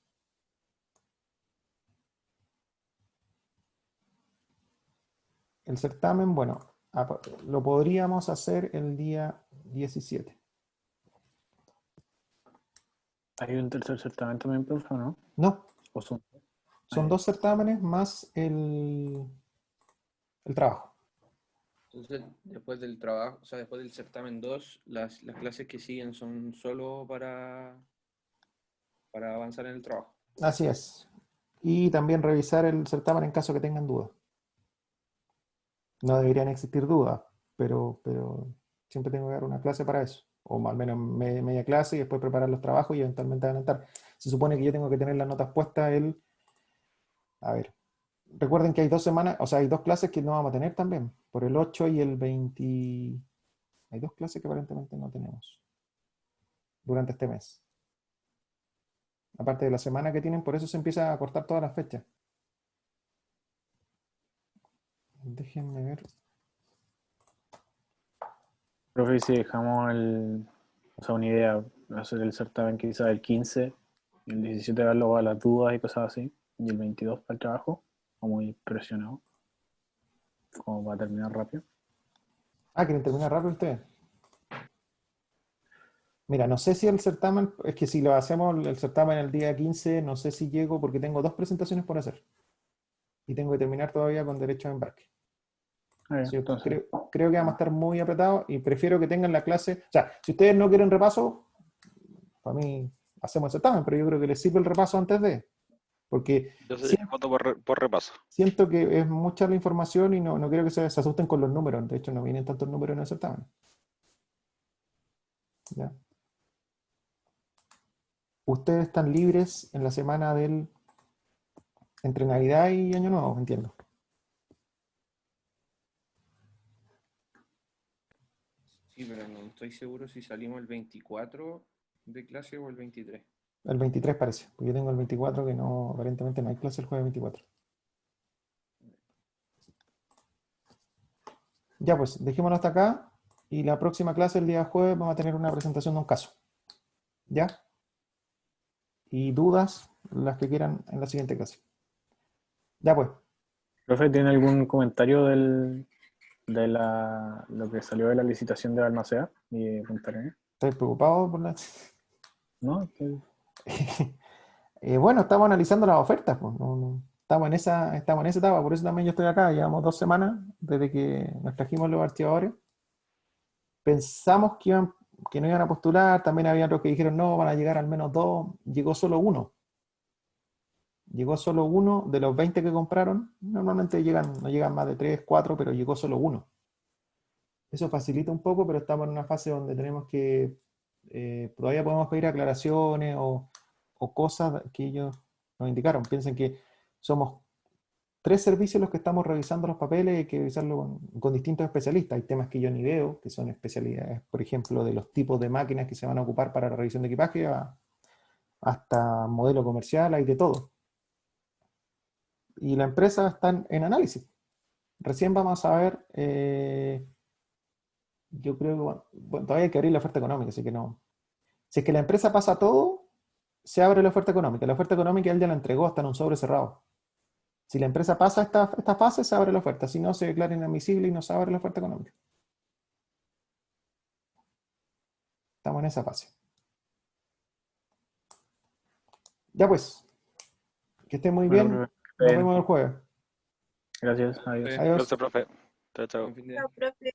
El certamen, bueno, lo podríamos hacer el día 17. ¿Hay un tercer certamen también, profe, o no? No, ¿O son? son 2 certámenes más el trabajo. Entonces, después del trabajo, o sea, después del certamen 2, las clases que siguen son solo para avanzar en el trabajo. Así es. Y también revisar el certamen en caso que tengan dudas. No deberían existir dudas, pero siempre tengo que dar una clase para eso. O al menos media clase y después preparar los trabajos y eventualmente adelantar. Se supone que yo tengo que tener las notas puestas a ver, recuerden que hay 2 semanas, o sea, hay 2 clases que no vamos a tener también, por el 8 y el 20. Hay 2 clases que aparentemente no tenemos durante este mes. Aparte de la semana que tienen, por eso se empieza a cortar todas las fechas. Déjenme ver. Profe, si dejamos o sea, una idea, hacer el certamen quizás el 15, el 17 ver luego a las dudas y cosas así, y el 22 para el trabajo, o muy presionado, como para terminar rápido. Ah, ¿quieren terminar rápido ustedes? Mira, no sé si el certamen, es que si lo hacemos el certamen el día 15, no sé si llego porque tengo 2 presentaciones por hacer. Y tengo que terminar todavía con derecho a embarque. Sí, Entonces, creo que vamos a estar muy apretados y prefiero que tengan la clase. O sea, si ustedes no quieren repaso, para mí hacemos el certamen, pero yo creo que les sirve el repaso antes de. Porque Yo sí voto por repaso. siento que es mucha la información y no quiero que se asusten con los números. De hecho, no vienen tantos números en el certamen. ¿Ya? Ustedes están libres en la semana entre Navidad y Año Nuevo, entiendo. Sí, pero no estoy seguro si salimos el 24 de clase o el 23. El 23 parece, porque yo tengo el 24 que no, aparentemente no hay clase el jueves 24. Ya pues, dejémoslo hasta acá y la próxima clase el día jueves vamos a tener una presentación de un caso. ¿Ya? y dudas, las que quieran en la siguiente clase. Ya pues, Profe, ¿tiene algún comentario de lo que salió de la licitación de Balmaceda y de Punta Arenas? estoy preocupado por la... ¿No? Bueno, estamos analizando las ofertas, pues, estamos en esa etapa, por eso también yo estoy acá, llevamos 2 semanas desde que nos trajimos los archivadores. Pensamos que no iban a postular, también había otros que dijeron no, van a llegar al menos 2, llegó solo uno. Llegó solo uno de los 20 que compraron, normalmente no llegan más de 3, 4, pero llegó solo uno. Eso facilita un poco, pero estamos en una fase donde tenemos que, todavía podemos pedir aclaraciones o cosas que ellos nos indicaron. Piensen que somos 3 servicios los que estamos revisando los papeles y hay que revisarlo con distintos especialistas. Hay temas que yo ni veo, que son especialidades, por ejemplo, de los tipos de máquinas que se van a ocupar para la revisión de equipaje, hasta modelo comercial, hay de todo. Y la empresa está en análisis. Recién vamos a ver, yo creo que bueno, todavía hay que abrir la oferta económica, así que no. Si es que la empresa pasa todo, se abre la oferta económica. La oferta económica él ya la entregó, está en un sobre cerrado. Si la empresa pasa esta fase, se abre la oferta. Si no, se declara inadmisible y no se abre la oferta económica. Estamos en esa fase. Ya pues, que estén muy Bueno, bien. profe, Nos bien. vemos el jueves. Gracias, adiós. Sí, Adiós. gracias, profe. Chao, chao. Buen fin de- Chao, profe.